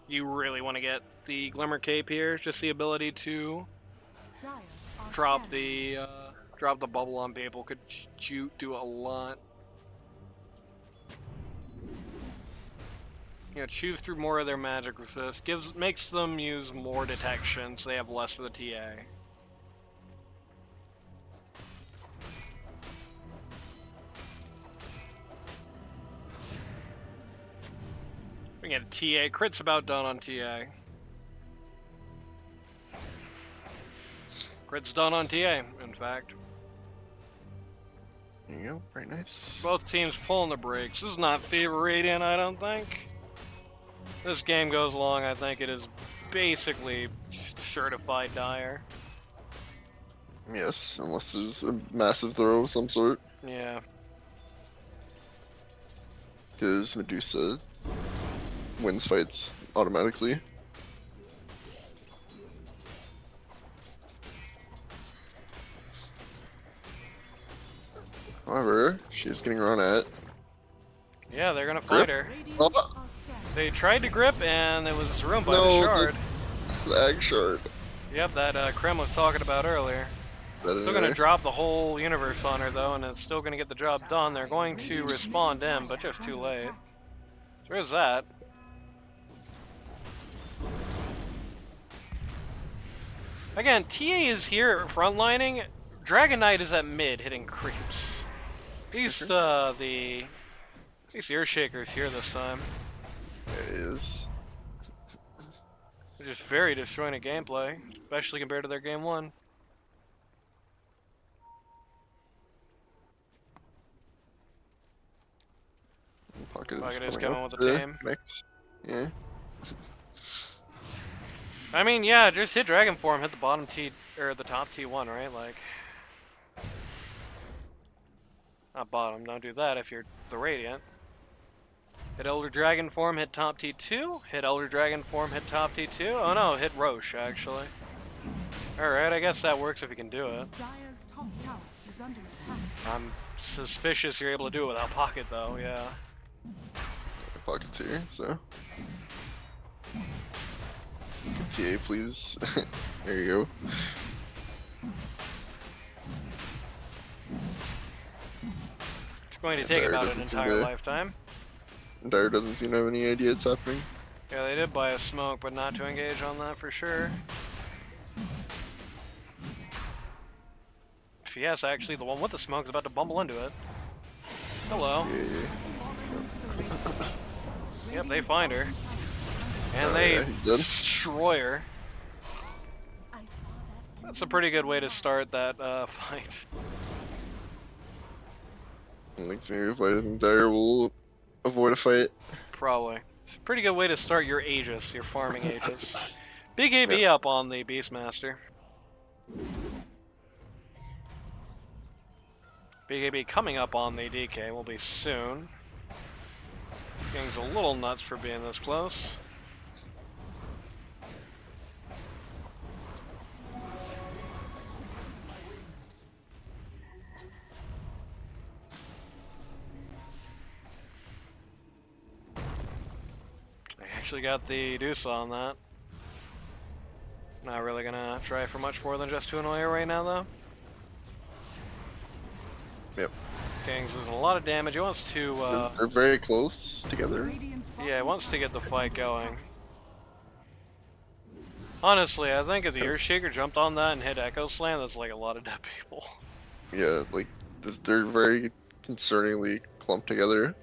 You really want to get the Glimmer Cape here. Just the ability to Dire are drop scanning. the bubble on people could do a lot. You know, choose through more of their magic resist. Makes them use more detection, so they have less for the TA. We get a TA. Crit's about done on TA. Crit's done on TA, in fact. There you go, very nice. Both teams pulling the brakes. This is not favor Radiant, I don't think. This game goes long, I think it is basically certified Dire. Yes, unless there's a massive throw of some sort, Yeah. because Medusa wins fights automatically. However, she's getting run at. Yeah, they're gonna fight her. Radiant Oh. are scanning. They tried to grip and it was ruined by the No, shard. the Ag Shard. Yep, that Krem was talking about earlier. That Still gonna drop the whole universe on her though, and it's still gonna get the job done. They're going to respond in, but just too late. So there's that. Again, TA is here frontlining. Dragon Knight is at mid hitting creeps. These these Earthshakers here this time. There it is. They're just very disjointed gameplay, especially compared to their game 1. Pocket Pocket is coming coming up with the to team. connect. Yeah. I mean, yeah, just hit Dragon Form, hit the bottom T or the top T1, right? Like, not bottom. Don't do that if you're the Radiant. Hit Elder Dragon Form, hit top T2. Hit Elder Dragon Form, hit top T2. Oh no, hit Roche actually. All right, I guess that works if you can do it. Dire's top tower is under attack. I'm suspicious you're able to do it without Pocket though. Yeah. Pocket's here, so. TA, please. There you go. It's going to take Dire about an doesn't seem entire to- lifetime. Dire doesn't seem to have any idea it's happening. Yeah, they did buy a smoke, but not to engage on that for sure. Yes, actually, the one with the smoke is about to bumble into it. Hello. Yeah. Falling to the Radiant. Yep, they find her. And Oh, they yeah, he's done. destroy her. I saw that. That's a pretty good way to start that fight. I think maybe if I think Dire will avoid a fight. Probably. It's a pretty good way to start your Aegis, your farming Aegis. BKB up on the Beastmaster. BKB coming up on the DK will be soon. King's a little nuts for being this close. I actually got the deuce on that. Not really gonna try for much more than just to annoy her right now, though. Yep. King's losing a lot of damage. He wants to, They're very close together. Radiant's bottom yeah, he wants to tower get the is fight under going. attack. Honestly, I think if the Earthshaker jumped on that and hit Echo Slam, that's like a lot of dead people. Yeah, like they're very concerningly clumped together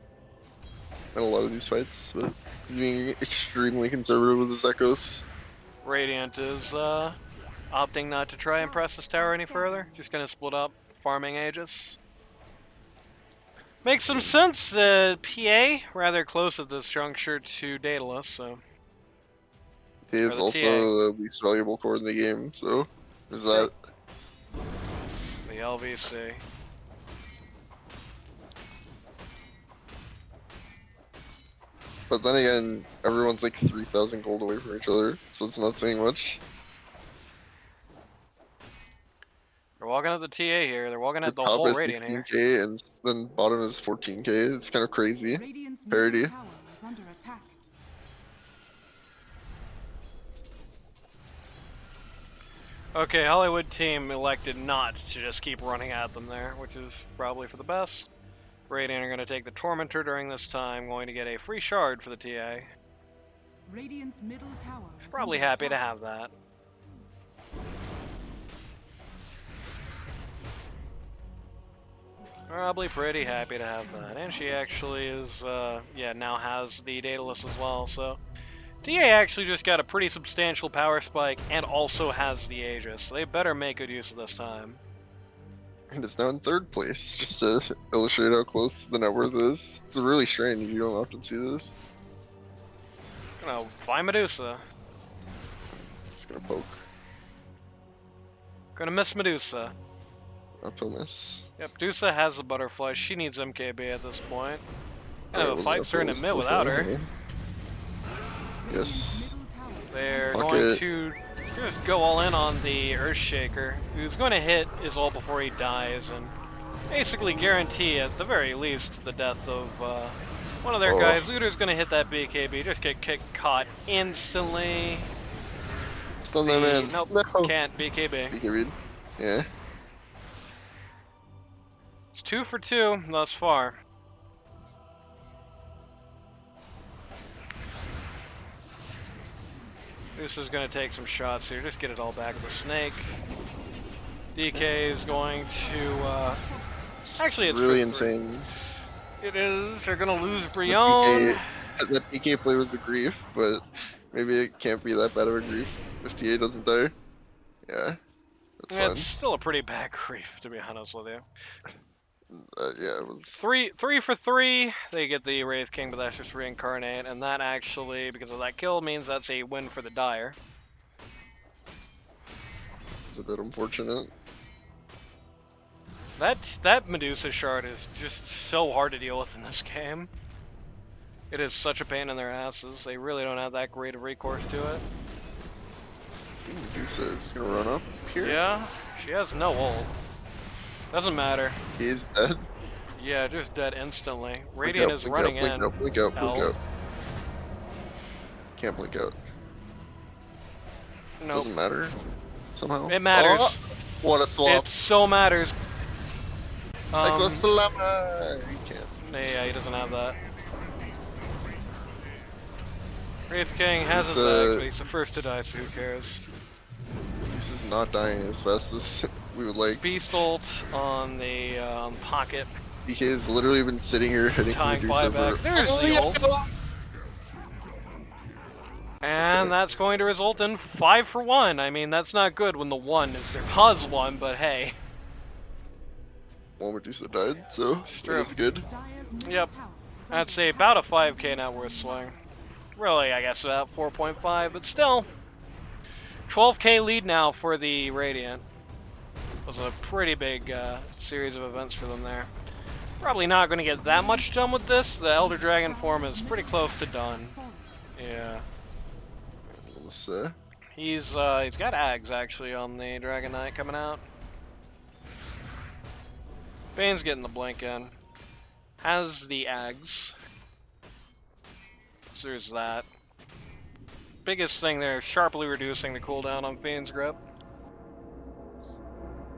in a lot of these fights, but he's being extremely conservative with his echoes. Radiant is opting not to try and press this tower any further. Just gonna split up, farming Aegis. Makes some sense. PA rather close at this juncture to Daedalus, so He is the also TA. the least valuable core in the game, so there's that. the LVC. But then again, everyone's like 3,000 gold away from each other, so it's not saying much. They're walking at the TA here. They're walking at the top whole is Radiant here. 16k and then bottom is 14k. It's kind of crazy. Radiant's Parity. middle tower is under attack. Okay, Hollywood team elected not to just keep running at them there, which is probably for the best. Radiant are going to take the Tormentor during this time, going to get a free shard for the TA. Radiant's middle tower is Probably under happy to attack. have that. Probably pretty happy to have that. And she actually is, yeah, now has the Daedalus as well, so... TA actually just got a pretty substantial power spike and also has the Aegis, so they better make good use of this time. And it's now in third place, just to illustrate how close the net worth is. It's really strange, you don't often see this. Gonna find Medusa. Just gonna poke. Gonna miss Medusa. Uphill miss. Yep, Medusa has the butterfly. She needs MKB at this point. And Alright, the well, fight's turning uphill mid is without her. okay. Yes. Middle tower is They're Fuck going it. to just go all in on the Earthshaker, who's going to hit his ult before he dies, and basically guarantee, at the very least, the death of one of their Oh. guys. Looter's going to hit that BKB, just get caught instantly. Stun that man. Nope, No. can't BKB. BK read. Yeah. It's 2 for 2 thus far. This is going to take some shots here. Just get it all back with the snake. DK is going to... actually, it's Really for three. insane. It is. They're going to lose The Brionne. That PK play was a grief, but maybe it can't be that bad of a grief if TA doesn't die. Yeah. That's fine. It's still a pretty bad grief, to be honest with you. Yeah, it was. Three for 3. They get the Wraith King, but that's just reincarnate, and that actually, because of that kill, means that's a win for the Dire. A bit unfortunate. That Medusa shard is just so hard to deal with in this game. It is such a pain in their asses. They really don't have that great of recourse to it. Medusa just gonna run up here. Yeah, she has no ult. Doesn't matter. He's dead. Yeah, just dead instantly. Blink Radiant out, is blink running out, in. blink out, blink out, blink L. out. Can't blink out. Nope. Doesn't matter. Somehow. It matters. Oh, what a swap. It so matters. Echo Slammer. You can't. Yeah, he doesn't have that. Wraith King has his He's, axe, but he's the first to die, so who cares? This is not dying as fast as we would like. Beast ult on the pocket, DK has literally been sitting here hitting tying Medusa buyback. for. There's Oh, the yeah. ult. And that's going to result in 5 for 1. I mean, that's not good when the 1 is their pause 1, but hey. Well, Medusa died, so It's true. it's good. Dire's middle Yep. tower is under That's about a 5k net worth swing. Really, I guess about 4.5, but still. 12k lead now for the Radiant. Was a pretty big series of events for them there. Probably not going to get that much done with this. The Elder Dragon form is pretty close to done. Yeah. Let's He's got Ags actually on the Dragon Knight coming out. Bane's getting the blink in. Has the Ags. So there's that. Biggest thing there, sharply reducing the cooldown on Fiend's Grip.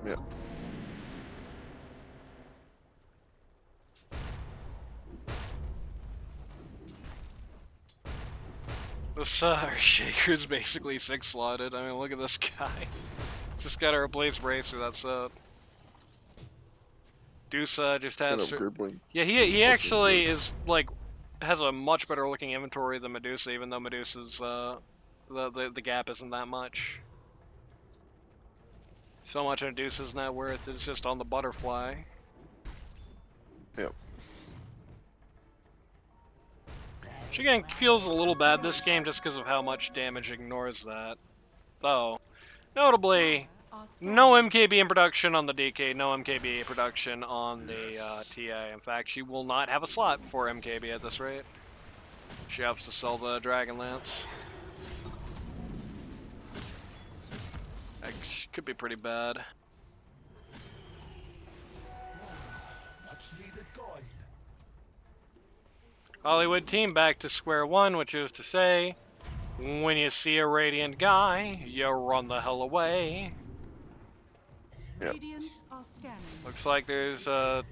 yeah. This Shaker's basically 6-slotted. I mean, look at this guy. It's just gotta replace Bracer, that's it. Dusa just has... Gribbling. Yeah, he actually is, like, has a much better looking inventory than Medusa, even though Medusa's, the gap isn't that much. So much of Medusa's net worth is just on the butterfly. Yep. Which again feels a little bad this game just because of how much damage ignores that. Though, notably, no MKB in production on the DK, no MKB production on the TA. In fact, she will not have a slot for MKB at this rate. She has to sell the Dragon Lance. That could be pretty bad. Much needed coin. Hollywood team back to square one, which is to say, when you see a Radiant guy, you run the hell away. Yep. Radiant are scanning. Looks like there's a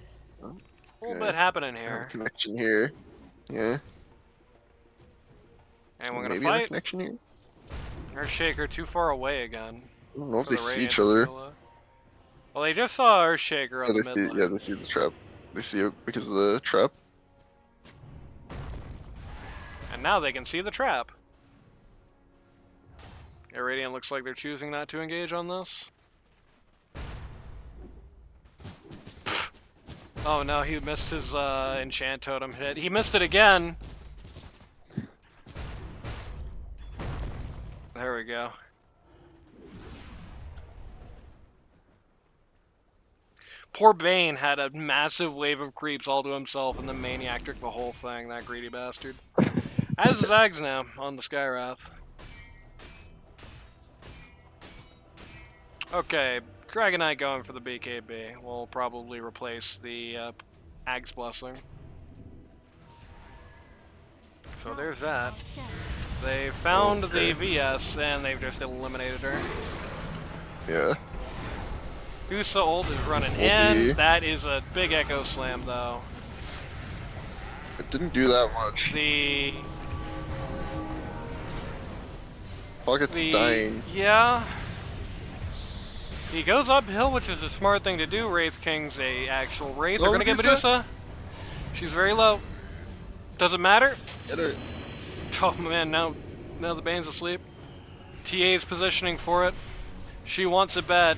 little Okay. bit happening here. Connection here. Yeah. And we're gonna Maybe a fight. connection here. Earthshaker too far away again. I don't know if for they the see Radiant each to other. steal it. Well, they just saw Earthshaker Yeah, on they the see, mid lane. yeah, they see the trap. They see it because of the trap. And now they can see the trap. Yeah, Radiant looks like they're choosing not to engage on this. Oh no, he missed his enchant totem hit. He missed it again. There we go. Poor Bane had a massive wave of creeps all to himself and then maniac the whole thing, that greedy bastard. As is Ags now on the Skywrath. Okay, Dragon Knight going for the BKB. We'll probably replace the Ag's Blessing. So there's that. They found Okay. the VS and they've just eliminated her. Yeah. Dusa ult is running Ulti. in. That is a big Echo Slam though. It didn't do that much. The Pocket's dying. Yeah. He goes uphill, which is a smart thing to do. Wraith King's a actual Wraith. They're Oh, gonna get Medusa? Medusa. She's very low. Doesn't matter. Get her. Oh man, now the Bane's asleep. TA's positioning for it. She wants it bad.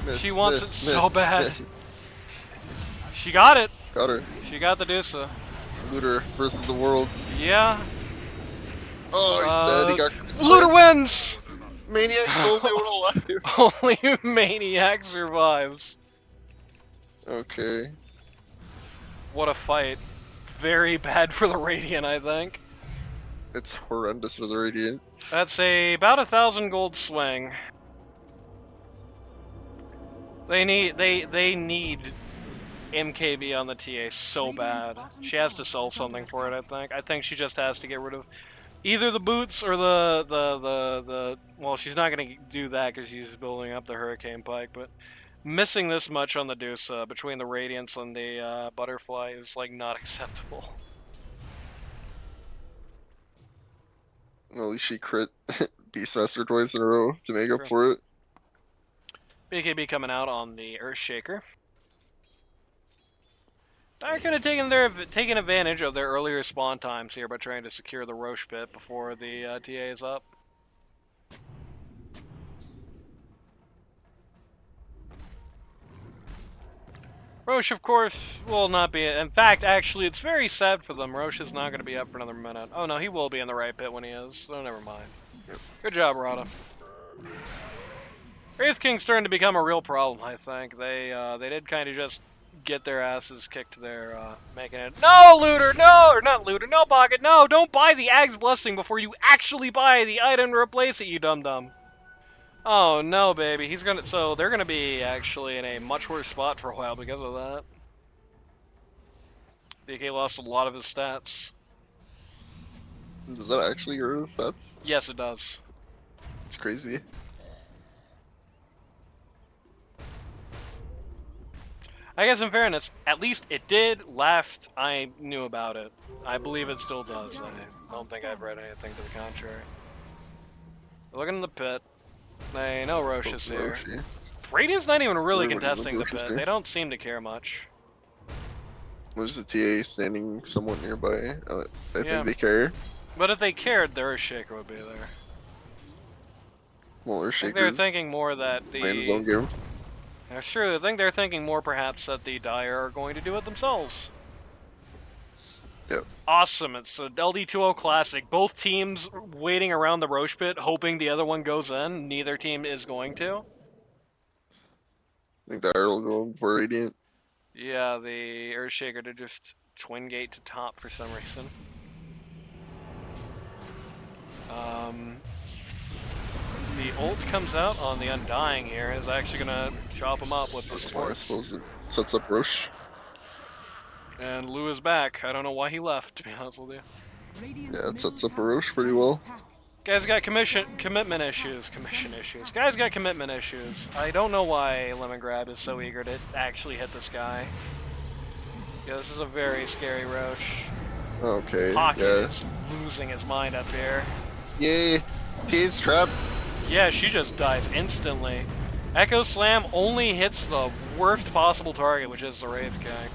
Miss, She wants miss, it so miss, bad. miss. She got it. Got her. She got the Dusa. Looter versus the world. Yeah. Oh, he's dead. He got Looter wins! Maniac only one alive. Only Maniac survives. Okay. What a fight. Very bad for the Radiant, I think. It's horrendous for the Radiant. That's about 1,000 gold swing. They need MKB on the TA so bad. She has to sell something for it, I think. I think she just has to get rid of either the boots or the well, she's not gonna do that because she's building up the Hurricane Pike, but missing this much on the Dusa between the Radiance and the Butterfly is like not acceptable. Well, at least she crit Beastmaster twice in a row to make up True. for it. BKB coming out on the Earthshaker. Dark kind of taking advantage of their earlier spawn times here by trying to secure the Roche pit before the TA is up. Roche, of course, will not be. In fact, actually, it's very sad for them. Roche is not going to be up for another minute. Oh no, he will be in the right pit when he is, so never mind. Good job, Rada. Wraith King's starting to become a real problem, I think. They did kind of just get their asses kicked there, making it. No, looter, no, or not looter, no pocket, no, don't buy the Ag's Blessing before you actually buy the item to replace it, you dum-dum. Oh no, baby, so they're gonna be actually in a much worse spot for a while because of that. DK lost a lot of his stats. Does that actually get rid of the sets? Yes, it does. It's crazy. I guess in fairness, at least it did last I knew about it. I believe it still does. I don't think I've read anything to the contrary. Looking in the pit. They know Roche is here. Roshi. Radiant's not even really Wait, contesting the what's Roche's pit. here? They don't seem to care much. There's a TA standing somewhat nearby. I Yeah. think they care. But if they cared, their Earthshaker would be there. Well, I think Earthshaker's they're thinking more that playing his own game. That's true. I think they're thinking more perhaps that the Dire are going to do it themselves. Yep. Awesome. It's a LD20 classic. Both teams waiting around the Roche pit, hoping the other one goes in. Neither team is going to. I think the Iron will go in for Radiant. Yeah, the Earthshaker to just twin gate to top for some reason. The ult comes out on the Undying here. Is actually gonna chop him up with the I supports. suppose it sets up Roche. And Lou is back. I don't know why he left, to be honest with you. Radiant's Yeah, it middle sets up a tower Roche is pretty under well. attack. Guy's got commitment issues. Guy's got commitment issues. I don't know why Lemon Grab is so eager to actually hit this guy. Yeah, this is a very scary Roche. Okay, Pocket yeah. is losing his mind up here. Yay! TA's trapped. Yeah, she just dies instantly. Echo Slam only hits the worst possible target, which is the Wraith King.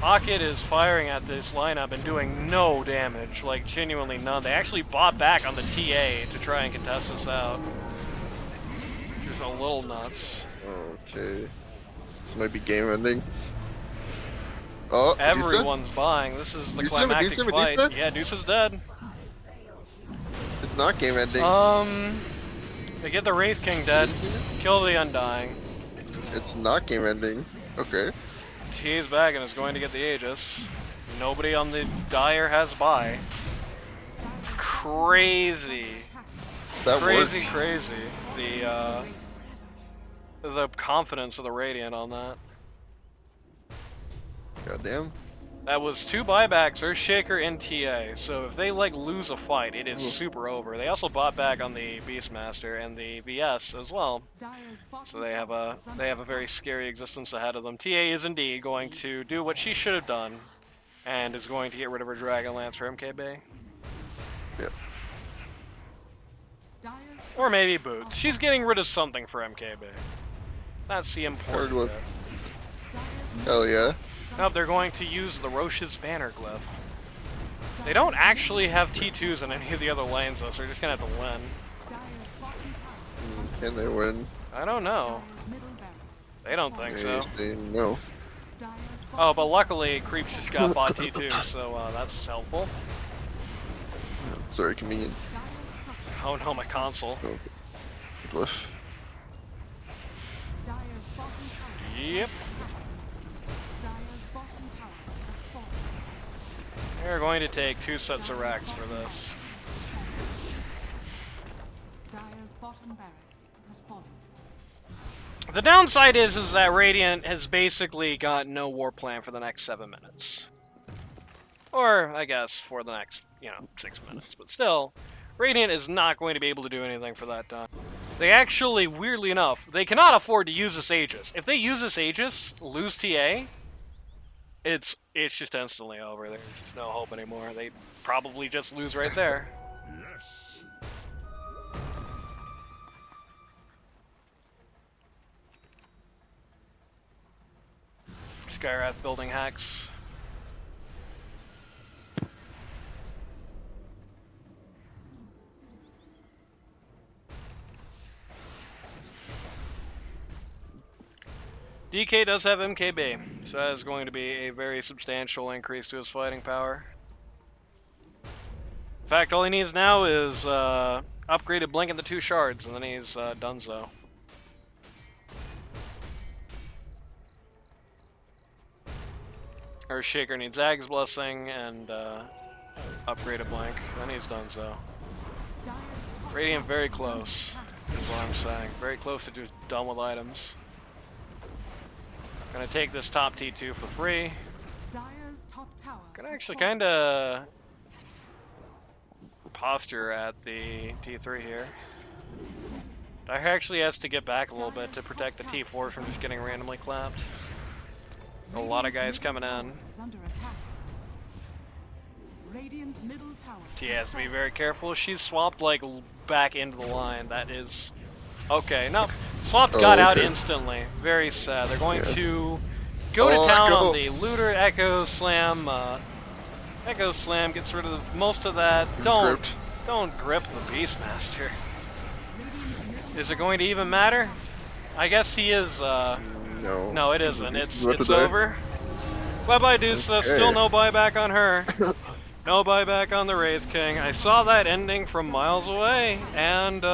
Pocket is firing at this lineup and doing no damage, like genuinely none. They actually bought back on the TA to try and contest this out. Which is a little nuts. Okay. This might be game ending. Oh, Dusa? Everyone's buying. This is the Dusa, climactic Dusa, fight. Dusa? Yeah, Deuce is dead. It's not game ending. They get the Wraith King dead. Kill the Undying. It's not game ending. Okay. TA's back and is going to get the Aegis. Nobody on the Dire has buy. Crazy. That Crazy, worked. crazy. The confidence of the Radiant on that. Goddamn. That was 2 buybacks, Earthshaker and TA. So if they lose a fight, it is Ooh. super over. They also bought back on the Beastmaster and the VS as well. Dire's bottom So they have tower a is under very scary existence ahead of them. TA is indeed going to do what she should have done, and is going to get rid of her Dragonlance for MKB. Yep. Dire's Or maybe structures Boot. are She's getting rid of something for MKB. That's the important Hardwood. bit. Dire's Hell yeah. Nope, they're going to use the Roche's Banner Glyph. They don't actually have T2s in any of the other lanes though, so they're just gonna have to win. Dire's bottom tower. Can they win? I don't know. Dire's middle barracks. They don't think so. They know. Dire's Oh, bottom but luckily Creeps just got bought T2, so that's helpful. Sorry, convenient. Dire's structures Oh no, my console. Oh. Glyph. Dire's bottom tower. Yep. Dire's bottom tower has fallen. They're going to take 2 sets of racks for this. Dire's bottom barracks has fallen. The downside is that Radiant has basically got no war plan for the next 7 minutes. Or, I guess, for the next, 6 minutes. But still, Radiant is not going to be able to do anything for that time. They actually, weirdly enough, they cannot afford to use this Aegis. If they use this Aegis, lose TA, it's just instantly over. There's just no hope anymore. They probably just lose right there. Yes. Skywrath building hacks. DK does have MKB, so that is going to be a very substantial increase to his fighting power. In fact, all he needs now is upgraded Blink and the 2 shards, and then he's donezo. Or Shaker needs Zag's Blessing and upgraded Blink, then he's donezo. Dire's top Radiant tower very is under close, attack. is what I'm saying. Very close to just done with items. Gonna take this top T2 for free. Dire's top tower Gonna has actually fallen. kinda posture at the T3 here. Dire actually has to get back a little bit to protect the T4 from just getting randomly clapped. A lot of guys Radiant's coming middle in. tower is under attack. Radiant's middle tower T has has to be fallen. very careful. She's swapped like back into the line. That is okay. No, swapped Oh, got out okay. instantly. Very sad. They're going Yeah. to go to Oh, town Echo. on the Looter Echo Slam. Echo Slam gets rid of most of that. Gripped. Don't grip the Beastmaster. Radiant's middle Is it going to even matter? I guess he is. No. No, it isn't. He's It's about to it's die. over. Bye bye, Deuce. Okay. Still no buyback on her. No buyback on the Wraith King. I saw that ending from miles away, and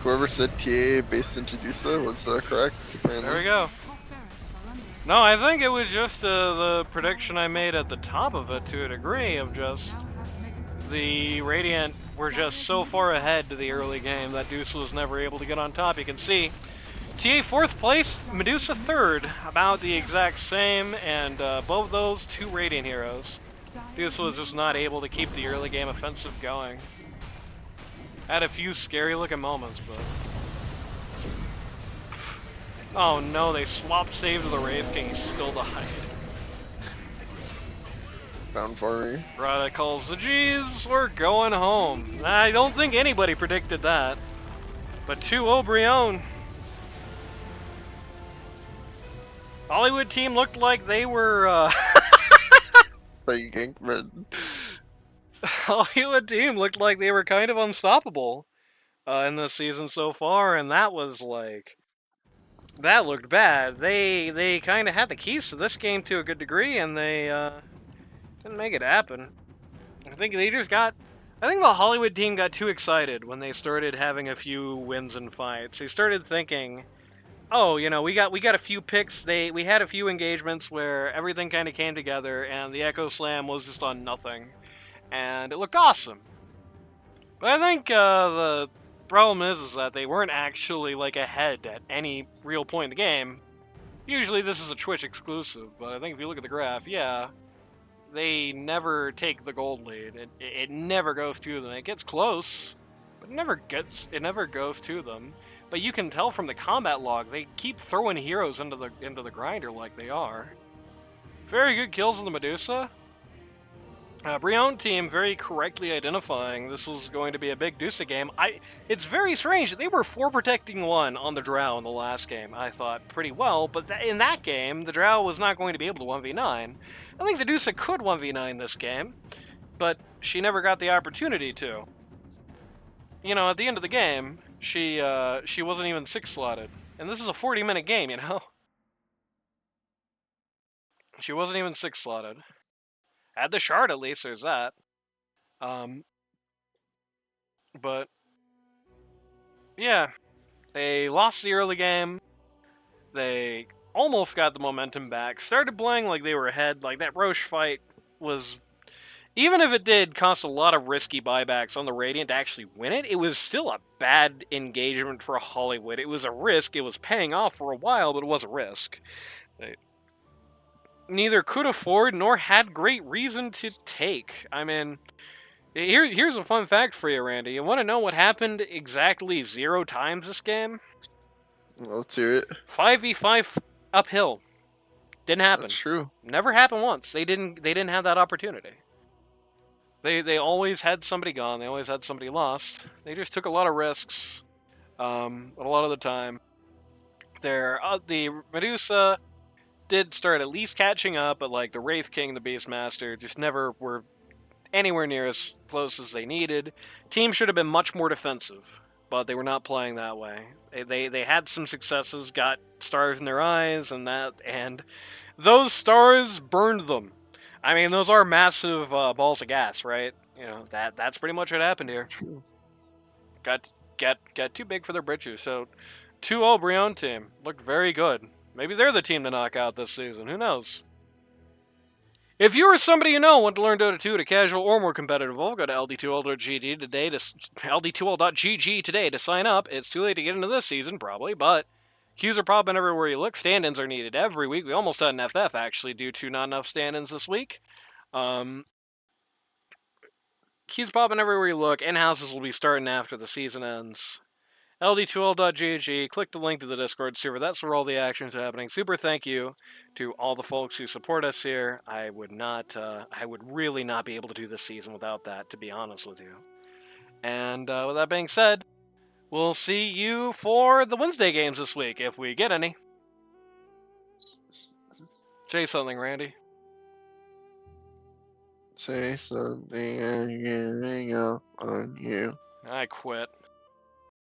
Whoever said TA based in Medusa was correct. Apparently. there we go. top barracks are under attack. No, I think it was just the prediction I made at the top of it to a degree of just Now have Mega the Radiant were just so far ahead to the early game that Deuce was never able to get on top. You can see TA 4th place, Medusa 3rd, about the exact same, and both those 2 Radiant heroes. Deuce was just not able to keep the early game offensive going. Had a few scary looking moments, but... Oh no, they swap save to the Wraith King, he still died. Found for me. Rada calls the G's, we're going home. I don't think anybody predicted that. But 2-0 Brionne. Hollywood team looked like they were, That you ganked red. Hollywood team looked like they were kind of unstoppable in this season so far, and that was like... That looked bad. They kind of had the keys to this game to a good degree, and they didn't make it happen. I think they just got... I think the Hollywood team got too excited when they started having a few wins and fights. They started thinking, oh, you know, we got a few picks. We had a few engagements where everything kind of came together, and the Echo Slam was just on nothing, and it looked awesome. But I think the problem is that they weren't actually like ahead at any real point in the game. Usually this is a Twitch exclusive, but I think if you look at the graph, yeah, they never take the gold lead. It never goes to them. It gets close, but it never goes to them. But you can tell from the combat log, they keep throwing heroes into the grinder like they are. Very good kills on the Medusa. Brionne team very correctly identifying this is going to be a big Dusa game. It's very strange. They were 4 protecting 1 on the Drow in the last game, I thought, pretty well, but in that game, the Drow was not going to be able to 1v9. I think the Dusa could 1v9 this game, but she never got the opportunity to. You know, at the end of the game, she wasn't even 6-slotted. And this is a 40-minute game, you know? She wasn't even 6-slotted. Had the shard at least, there's that. But yeah, they lost the early game. They almost got the momentum back. Started playing like they were ahead. Like that Roche fight was, even if it did cost a lot of risky buybacks on the Radiant to actually win it, it was still a bad engagement for Hollywood. It was a risk. It was paying off for a while, but it was a risk. They neither could afford nor had great reason to take. I mean, here's a fun fact for you, Randy. You want to know what happened exactly 0 times this game? Well, let's hear it. 5v5 uphill. Didn't happen. That's true. Never happened once. They didn't have that opportunity. They always had somebody gone. They always had somebody lost. They just took a lot of risks. A lot of the time. The Medusa did start at least catching up, but like the Wraith King and the Beastmaster just never were anywhere near as close as they needed. Team should have been much more defensive. but they were not playing that way. They had some successes, got stars in their eyes, and those stars burned them. I mean, those are massive balls of gas, right? You know, that's pretty much what happened here. Got too big for their britches. So 2-0 Brionne team looked very good. Maybe they're the team to knock out this season. Who knows? If you or somebody you know want to learn Dota 2 at a casual or more competitive level, go to ld2l.gg today to ld2l.gg today to sign up. It's too late to get into this season, probably, but queues are popping everywhere you look. Stand-ins are needed every week. We almost had an FF actually due to not enough stand-ins this week. Queues popping everywhere you look. In-houses will be starting after the season ends. ld2l.gg, click the link to the Discord server. That's where all the action's happening. Super thank you to all the folks who support us here. I would really not be able to do this season without that, to be honest with you. And with that being said, we'll see you for the Wednesday games this week, if we get any. Say something, Randy. Say something, I'm giving up on you. I quit.